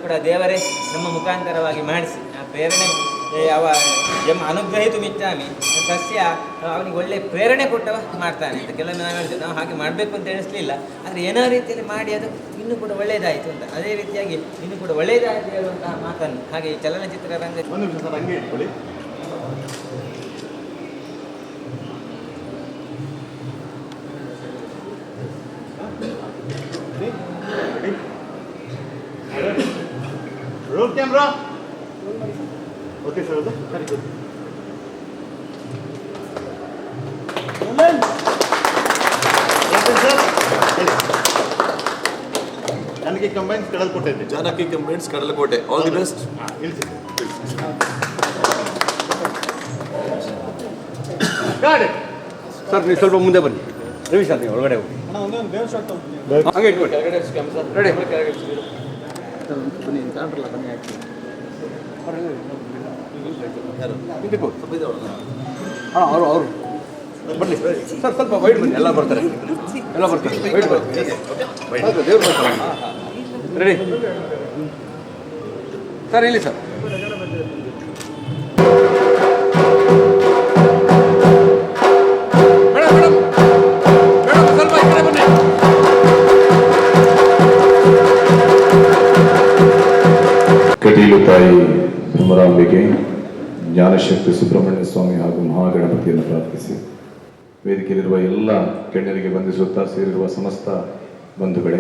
ಕೂಡ ದೇವರೇ ನಮ್ಮ ಮುಖಾಂತರವಾಗಿ ಮಾಡಿಸಿ ಆ ಪ್ರೇರಣೆ ಅನುಗ್ರಹಿತು ಮಿಚ್ಚಾಮಿ ಸಸ್ಯ ಅವನಿಗೆ ಒಳ್ಳೆ ಪ್ರೇರಣೆ ಕೊಟ್ಟವ ಮಾಡ್ತಾನೆ ಅಂತ ಕೆಲವೊಮ್ಮೆ ನಾವು ಹೇಳ್ತೇವೆ. ನಾವು ಹಾಗೆ ಮಾಡಬೇಕು ಅಂತ ಎಣಿಸ್ಲಿಲ್ಲ, ಆದರೆ ಏನೋ ರೀತಿಯಲ್ಲಿ ಮಾಡಿ ಅದು ಇನ್ನೂ ಕೂಡ ಒಳ್ಳೆಯದಾಯಿತು ಅಂತ. ಅದೇ ರೀತಿಯಾಗಿ ಇನ್ನೂ ಕೂಡ ಒಳ್ಳೆಯದಾಯಿತು ಹೇಳುವಂತಹ ಮಾತನ್ನು ಹಾಗೆ ಈ ಚಲನಚಿತ್ರ ರಂಗ Roll camera. Okay, sir. Very good. Janaki Combines Kadalkote. Janaki Combines Kadalkote. All the best. Got it. Sir ನೀವು ಸ್ವಲ್ಪ ಮುಂದೆ ಬನ್ನಿ. ರವಿ ಸರ್ ನೀವು ಒಳಗಡೆ ಹೋಗಿ. ಹಾಗೆ ಇಟ್ಕೊಳ್ಳಿ. ರೆಡಿ. ಅವರು ಬನ್ನಿ ಸರ್, ಸ್ವಲ್ಪ ವೈಟ್ ಬನ್ನಿ. ಎಲ್ಲ ಬರ್ತಾರೆ ವೈಟ್ ಬನ್ನಿ. ದೇವ್ರು ಬರ್ತಾರೆ. ರೆಡಿ ಸರ್, ಇಲ್ಲಿ ಸರ್. ಕಟೀಲು ತಾಯಿ ಭ್ರಮರಾಂಬಿಕೆ, ಜ್ಞಾನಶಕ್ತಿ ಸುಬ್ರಹ್ಮಣ್ಯ ಸ್ವಾಮಿ ಹಾಗೂ ಮಹಾಗಣಪತಿಯನ್ನು ಪ್ರಾರ್ಥಿಸಿ ವೇದಿಕೆಯಲ್ಲಿರುವ ಎಲ್ಲ ಗಣ್ಯರಿಗೆ ವಂದಿಸುತ್ತಾ ಸೇರಿರುವ ಸಮಸ್ತ ಬಂಧುಗಳೇ,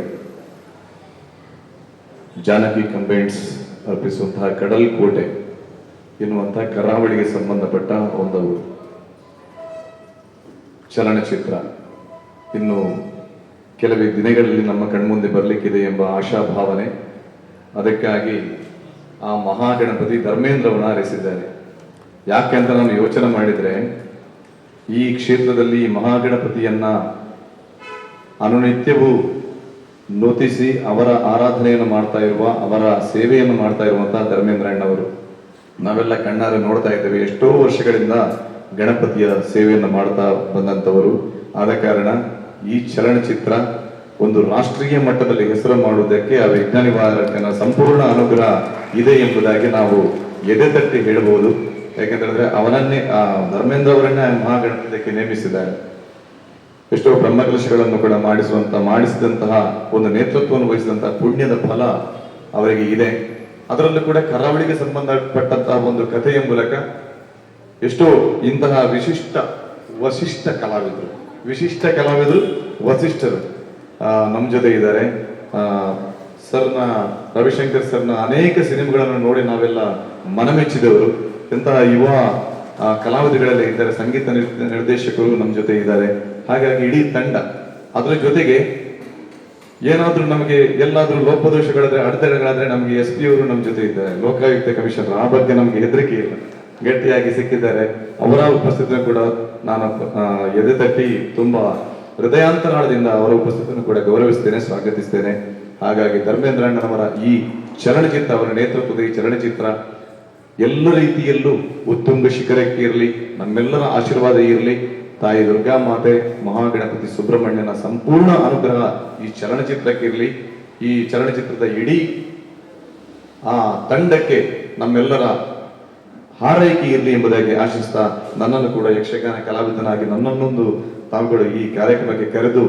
ಜಾನಕಿ ಕಂಬೈನ್ಸ್ ಅರ್ಪಿಸುವಂತಹ ಕಡಲ್ಕೋಟೆ ಎನ್ನುವಂತಹ ಕರಾವಳಿಗೆ ಸಂಬಂಧಪಟ್ಟ ಒಂದು ಚಲನಚಿತ್ರ ಇನ್ನು ಕೆಲವೇ ದಿನಗಳಲ್ಲಿ ನಮ್ಮ ಕಣ್ಮುಂದೆ ಬರಲಿಕ್ಕಿದೆ ಎಂಬ ಆಶಾಭಾವನೆ. ಅದಕ್ಕಾಗಿ ಆ ಮಹಾಗಣಪತಿ ಧರ್ಮೇಂದ್ರವನ್ನು ಆರಿಸಿದ್ದಾರೆ. ಯಾಕೆಂತ ನಾನು ಯೋಚನೆ ಮಾಡಿದರೆ, ಈ ಕ್ಷೇತ್ರದಲ್ಲಿ ಮಹಾಗಣಪತಿಯನ್ನ ಅನುನಿತ್ಯವೂ ನೂತಿಸಿ ಅವರ ಆರಾಧನೆಯನ್ನು ಮಾಡ್ತಾ ಇರುವ, ಅವರ ಸೇವೆಯನ್ನು ಮಾಡ್ತಾ ಇರುವಂತಹ ಧರ್ಮೇಂದ್ರ ಅಣ್ಣವರು ನಾವೆಲ್ಲ ಕಣ್ಣಾರೆ ನೋಡ್ತಾ ಇದ್ದೇವೆ. ಎಷ್ಟೋ ವರ್ಷಗಳಿಂದ ಗಣಪತಿಯ ಸೇವೆಯನ್ನು ಮಾಡ್ತಾ ಬಂದಂಥವರು. ಆದ ಕಾರಣ ಈ ಚಲನಚಿತ್ರ ಒಂದು ರಾಷ್ಟ್ರೀಯ ಮಟ್ಟದಲ್ಲಿ ಹೆಸರು ಮಾಡುವುದಕ್ಕೆ ಆ ವಿಜ್ಞಾನಿ ವಾರಕನ ಸಂಪೂರ್ಣ ಅನುಗ್ರಹ ಇದೆ ಎಂಬುದಾಗಿ ನಾವು ಎದೆ ತಟ್ಟಿ ಹೇಳಬಹುದು. ಯಾಕೆಂತಂದ್ರೆ ಅವನನ್ನೇ ಧರ್ಮೇಂದ್ರ ಅವರನ್ನೇ ಮಹಾಗಣಪತಿಗೆ ನೇಮಿಸಿದ್ದಾರೆ. ಎಷ್ಟೋ ಬ್ರಹ್ಮಕಲಶಗಳನ್ನು ಕೂಡ ಮಾಡಿಸಿದಂತಹ ಒಂದು ನೇತೃತ್ವವನ್ನು ವಹಿಸಿದಂತಹ ಪುಣ್ಯದ ಫಲ ಅವರಿಗೆ ಇದೆ. ಅದರಲ್ಲೂ ಕೂಡ ಕರಾವಳಿಗೆ ಸಂಬಂಧಪಟ್ಟಂತಹ ಒಂದು ಕಥೆಯ ಮೂಲಕ ಎಷ್ಟೋ ಇಂತಹ ವಿಶಿಷ್ಟ ಕಲಾವಿದರು ವಸಿಷ್ಠರು ನಮ್ಮ ಜೊತೆ ಇದ್ದಾರೆ. ಸರ್ನ ರವಿಶಂಕರ್ ಸರ್ನ ಅನೇಕ ಸಿನಿಮಾಗಳನ್ನು ನೋಡಿ ನಾವೆಲ್ಲ ಮನಮೆಚ್ಚಿದವರು. ಇಂತಹ ಯುವ ಕಲಾವಿದಗಳೆಲ್ಲ ಇದ್ದಾರೆ. ಸಂಗೀತ ನಿರ್ದೇಶಕರು ನಮ್ಮ ಜೊತೆ ಇದ್ದಾರೆ. ಹಾಗಾಗಿ ಇಡೀ ತಂಡ, ಅದರ ಜೊತೆಗೆ ಏನಾದ್ರೂ ನಮಗೆ ಎಲ್ಲಾದ್ರೂ ಲೋಪದೋಷಗಳಾದ್ರೆ, ಅಡೆತಡೆಗಳಾದ್ರೆ ನಮಗೆ SP ಅವರು ನಮ್ಮ ಜೊತೆ ಇದ್ದಾರೆ, ಲೋಕಾಯುಕ್ತ ಕಮಿಷನರ್. ಆ ಬಗ್ಗೆ ನಮ್ಗೆ ಹೆದರಿಕೆ ಇಲ್ಲ, ಗಟ್ಟಿಯಾಗಿ ಸಿಕ್ಕಿದ್ದಾರೆ. ಅವರ ಉಪಸ್ಥಿತಿಯನ್ನು ಕೂಡ ನಾನು ಎದೆ ತಟ್ಟಿ ತುಂಬಾ ಹೃದಯಾಂತರಾಳದಿಂದ ಅವರ ಉಪಸ್ಥಿತಿಯನ್ನು ಕೂಡ ಗೌರವಿಸ್ತೇನೆ, ಸ್ವಾಗತಿಸ್ತೇನೆ. ಹಾಗಾಗಿ ಧರ್ಮೇಂದ್ರ ಅಣ್ಣನವರ ಈ ಚಲನಚಿತ್ರ, ಅವರ ನೇತೃತ್ವದ ಈ ಚಲನಚಿತ್ರ ಎಲ್ಲ ರೀತಿಯಲ್ಲೂ ಉತ್ತುಂಗ ಶಿಖರಕ್ಕೆ ಇರಲಿ, ನಮ್ಮೆಲ್ಲರ ಆಶೀರ್ವಾದ ಇರಲಿ. ತಾಯಿ ದುರ್ಗಾ ಮಾತೆ, ಮಹಾಗಣಪತಿ ಸುಬ್ರಹ್ಮಣ್ಯನ ಸಂಪೂರ್ಣ ಅನುಗ್ರಹ ಈ ಚಲನಚಿತ್ರಕ್ಕೆ ಇರಲಿ. ಈ ಚಲನಚಿತ್ರದ ಇಡೀ ಆ ತಂಡಕ್ಕೆ ನಮ್ಮೆಲ್ಲರ ಹಾರೈಕೆ ಇರಲಿ ಎಂಬುದಾಗಿ ಆಶಿಸ್ತಾ, ನನ್ನನ್ನು ಕೂಡ ಯಕ್ಷಗಾನ ಕಲಾವಿದನಾಗಿ ನನ್ನನ್ನೊಂದು ತಾವುಗಳು ಈ ಕಾರ್ಯಕ್ರಮಕ್ಕೆ ಕರೆದು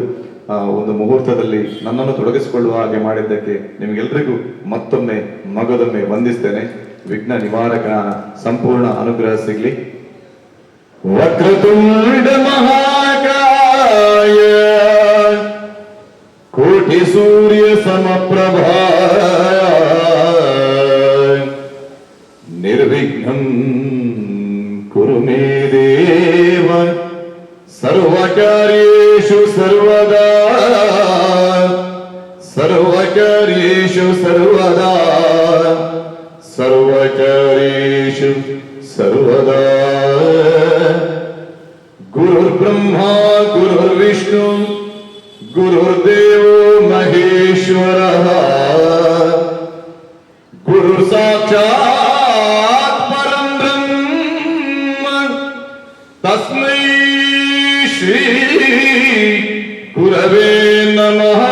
ಒಂದು ಮುಹೂರ್ತದಲ್ಲಿ ನನ್ನನ್ನು ತೊಡಗಿಸಿಕೊಳ್ಳುವ ಹಾಗೆ ಮಾಡಿದ್ದಕ್ಕೆ ನಿಮಗೆಲ್ಲರಿಗೂ ಮತ್ತೊಮ್ಮೆ ಮಗದೊಮ್ಮೆ ವಂದಿಸ್ತೇನೆ. ವಿಘ್ನ ನಿವಾರಕನ ಸಂಪೂರ್ಣ ಅನುಗ್ರಹ ಸಿಗ್ಲಿ. ವಕ್ರತುಂಡ ಮಹಾಕಾಯ ಕೋಟಿ ಸೂರ್ಯ ಸಮಪ್ರಭಾ ನಿರ್ವಿಘ್ನಂ ಕುರು ಮೇ ದೇವ ಸರ್ವಕಾರ್ಯೇಷು ಸರ್ವದಾ ಸರ್ವದಾ ಗುರುರ್ಬ್ರಹ್ಮಾ ಗುರುರ್ವಿಷ್ಣು ಗುರುರ್ದೇವೋ ಮಹೇಶ್ವರಃ ಗುರು ಸಾಕ್ಷಾತ್ ಪರಂ ಬ್ರಹ್ಮ ತಸ್ಮೈ ಶ್ರೀ ಗುರವೇ ನಮಃ.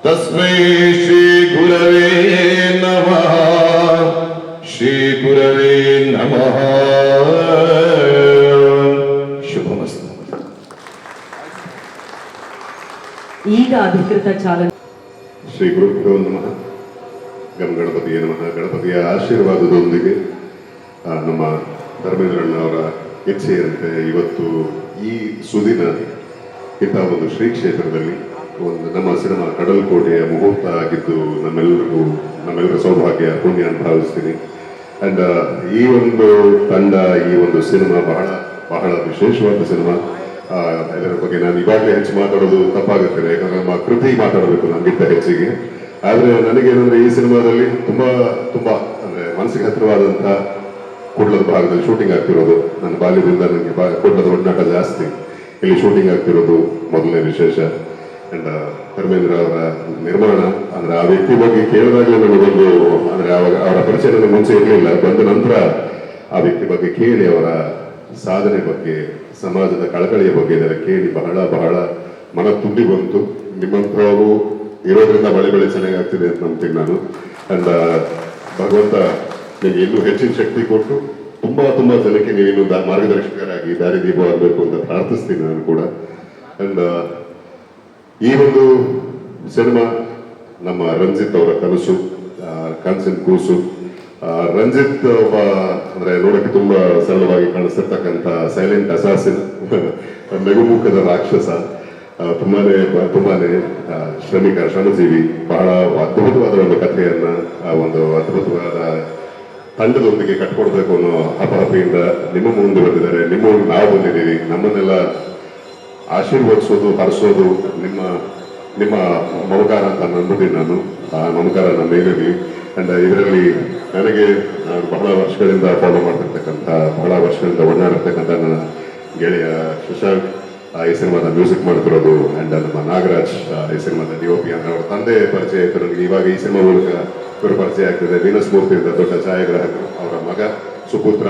ತಸ್ಮೈ ಶ್ರೀ ಗುರವೇ ಅಧಿಕೃತ ಚಾಲನೆ. ಶ್ರೀ ಗುರುಭ್ಯೋ ನಮಃ. ಗಂ ಗಣಪತಿಯೇ ನಮಃ. ಗಣಪತಿಯ ಆಶೀರ್ವಾದದೊಂದಿಗೆ ನಮ್ಮ ಧರ್ಮೇಂದ್ರಣ್ಣವರ ಇಚ್ಛೆಯಂತೆ ಇವತ್ತು ಈ ಸುದಿನ ಇಂಥ ಒಂದು ಶ್ರೀ ಕ್ಷೇತ್ರದಲ್ಲಿ ಒಂದು ನಮ್ಮ ಸಿನಿಮಾ ಕಡಲ್ಕೋಟೆಯ ಮುಹೂರ್ತ ಆಗಿದ್ದು ನಮ್ಮೆಲ್ಲರ ಸೌಭಾಗ್ಯ ಪುಣ್ಯ ಅಂತ ಭಾವಿಸ್ತೀನಿ. ಅಂಡ್ ಈ ಒಂದು ತಂಡ, ಈ ಒಂದು ಸಿನಿಮಾ ಬಹಳ ಬಹಳ ವಿಶೇಷವಾದ ಸಿನಿಮಾ. ಇದರ ಬಗ್ಗೆ ನಾನು ಇವಾಗಲೇ ಹೆಚ್ಚು ಮಾತಾಡೋದು ತಪ್ಪಾಗುತ್ತದೆ, ಯಾಕಂದ್ರೆ ನಮ್ಮ ಕೃತಿ ಮಾತಾಡಬೇಕು ನಮಗಿಂತ ಹೆಚ್ಚಿಗೆ. ಆದರೆ ನನಗೇನಂದ್ರೆ ಈ ಸಿನಿಮಾದಲ್ಲಿ ತುಂಬಾ ಅಂದ್ರೆ ಮನಸ್ಸಿಗೆ ಹತ್ತಿರವಾದಂಥ ಕೂಡ್ಲದ ಭಾಗದಲ್ಲಿ ಶೂಟಿಂಗ್ ಆಗ್ತಿರೋದು. ನನ್ನ ಬಾಲ್ಯದಿಂದ ನನಗೆ ಕೂಡ್ಲದ ಒಡನಾಟ ಜಾಸ್ತಿ. ಇಲ್ಲಿ ಶೂಟಿಂಗ್ ಆಗ್ತಿರೋದು ಮೊದಲನೇ ವಿಶೇಷ. ಅಂಡ್ ಧರ್ಮೇಂದ್ರ ಅವರ ನಿರ್ಮಾಣ ಅಂದ್ರೆ ಆ ವ್ಯಕ್ತಿ ಬಗ್ಗೆ ಕೇಳಿದಾಗಲೇ ನನಗೊಂದು ಅಂದ್ರೆ ಅವರ ಪರಿಚಯ ನನಗೆ ಮುಂಚೆ ಇರಲಿಲ್ಲ. ಬಂದ ನಂತರ ಆ ವ್ಯಕ್ತಿ ಬಗ್ಗೆ ಕೇಳಿ ಅವರ ಸಾಧನೆ ಬಗ್ಗೆ, ಸಮಾಜದ ಕಳಕಳಿಯ ಬಗ್ಗೆ ಇದೆಲ್ಲ ಕೇಳಿ ಬಹಳ ಬಹಳ ಮನ ತುಂಬಿ ಬಂತು. ನಿಮ್ಮಂಥವರು ಇರೋದ್ರಿಂದ ಬೆಳೆ ಚೆನ್ನಾಗಾಗ್ತಿದೆ ಅಂತ ನಂಬ್ತೀನಿ ನಾನು. ಅಂಡ್ ಭಗವಂತ ನಿಮಗೆ ಇನ್ನೂ ಹೆಚ್ಚಿನ ಶಕ್ತಿ ಕೊಟ್ಟು ತುಂಬಾ ಜನಕ್ಕೆ ನೀವಿನ್ನು ಮಾರ್ಗದರ್ಶಕರಾಗಿ ದಾರಿದೀಪ ಆಗಬೇಕು ಅಂತ ಪ್ರಾರ್ಥಿಸ್ತೀನಿ ನಾನು ಕೂಡ. ಅಂಡ್ ಈ ಒಂದು ಸಿನಿಮಾ ನಮ್ಮ ರಂಜಿತ್ ಅವರ ಕನಸಿನ ಕೂಸು. ರಂಜಿತ್ ಒಬ್ಬ ಅಂದ್ರೆ ನೋಡಕ್ಕೆ ತುಂಬಾ ಸರಳವಾಗಿ ಕಾಣಿಸ್ತಿರ್ತಕ್ಕಂಥ ಸೈಲೆಂಟ್ ಅಸಾಸಿನ್, ನಗುಮುಖದ ರಾಕ್ಷಸ, ತುಂಬಾನೇ ಶ್ರಮಜೀವಿ. ಬಹಳ ಅದ್ಭುತವಾದ ಒಂದು ಕಥೆಯನ್ನ ಒಂದು ಅದ್ಭುತವಾದ ತಂಡದೊಂದಿಗೆ ಕಟ್ಕೊಡ್ಬೇಕು ಅನ್ನೋ ಹಪಹಪಿಯಿಂದ ನಿಮ್ಮ ಮುಂದೆ ಬಂದಿದ್ದಾರೆ. ನಿಮ್ಮ ಮುಂದೆ ನಾವು ಬಂದಿದ್ದೀವಿ. ನಮ್ಮನ್ನೆಲ್ಲ ಆಶೀರ್ವದಿಸೋದು, ಹರಿಸೋದು ನಿಮ್ಮ ಮಮಕಾರ ಅಂತ ನಂಬುತ್ತೀನಿ ನಾನು. ಆ ಮಮಕಾರ ನಮ್ಮ ಮೇಲಿರಲಿ. ಅಂಡ್ ಇದರಲ್ಲಿ ನನಗೆ ನಾನು ಬಹಳ ವರ್ಷಗಳಿಂದ ಫಾಲೋ ಮಾಡ್ತಿರ್ತಕ್ಕಂಥ, ಬಹಳ ವರ್ಷಗಳಿಂದ ಒಡನಾಡಿರ್ತಕ್ಕಂಥ ನನ್ನ ಗೆಳೆಯ ಶಶಾಂಕ್ ಈ ಸಿನಿಮಾದ ಮ್ಯೂಸಿಕ್ ಮಾಡ್ತಿರೋದು. ಅಂಡ್ ನಮ್ಮ ನಾಗರಾಜ್ ಈ ಸಿನಿಮಾದ DOP ಅಂದ್ರೆ ಅವರ ತಂದೆ ಪರಿಚಯ ಆಯಿತು ನನಗೆ. ಇವಾಗ ಈ ಸಿನಿಮಾ ಮೂಲಕ ಇವರು ಪರಿಚಯ ಆಗ್ತಿದೆ. ವೀನಸ್ ಮೂರ್ತಿಯಿಂದ ದೊಡ್ಡ ಛಾಯಾಗ್ರಾಹಕರು, ಅವರ ಮಗ ಸುಪುತ್ರ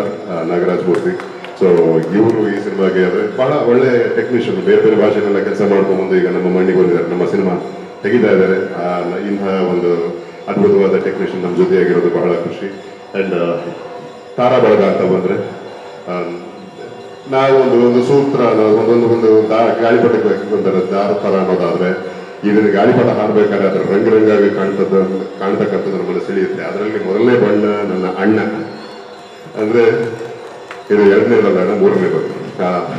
ನಾಗರಾಜ್ ಮೂರ್ತಿ. ಸೊ ಇವರು ಈ ಸಿನಿಮಾಗೆ ಅಂದ್ರೆ ಬಹಳ ಒಳ್ಳೆ ಟೆಕ್ನಿಷಿಯನ್, ಬೇರೆ ಭಾಷೆನೆಲ್ಲ ಕೆಲಸ ಮಾಡ್ಕೊಂಡ್ಬಂದು ಈಗ ನಮ್ಮ ಮಣ್ಣಿಗೆ ಬಂದಿದ್ದಾರೆ, ನಮ್ಮ ಸಿನಿಮಾ ತೆಗಿತಾ ಇದ್ದಾರೆ. ಇಂತಹ ಒಂದು ಅದ್ಭುತವಾದ ಟೆಕ್ನಿಷಿಯನ್ ನಮ್ಮ ಜೊತೆಯಾಗಿರೋದು ಬಹಳ ಖುಷಿ. ಅಂಡ್ ತಾರಾ ಬಳಗ ಅಂತ ಬಂದ್ರೆ ನಾವು ಒಂದು ಸೂತ್ರ ಒಂದು ಗಾಳಿಪಟಕ್ಕೆ ಒಂದರ ದಾರ ತರ ಅನ್ನೋದಾದ್ರೆ, ಇದನ್ನ ಗಾಳಿಪಟ ಹಾಡ್ಬೇಕಾದ್ರೆ ಅದ್ರ ರಂಗಾಗಿ ಕಾಣ್ತಕ್ಕಂಥದ್ದು ನಮ್ಮನ್ನು ಸೆಳೆಯುತ್ತೆ. ಅದರಲ್ಲಿ ಮೊದಲನೇ ಬಣ್ಣ ನನ್ನ ಅಣ್ಣ, ಅಂದ್ರೆ ಇದು ಎರಡನೇದಲ್ಲ, ಮೂರನೇದು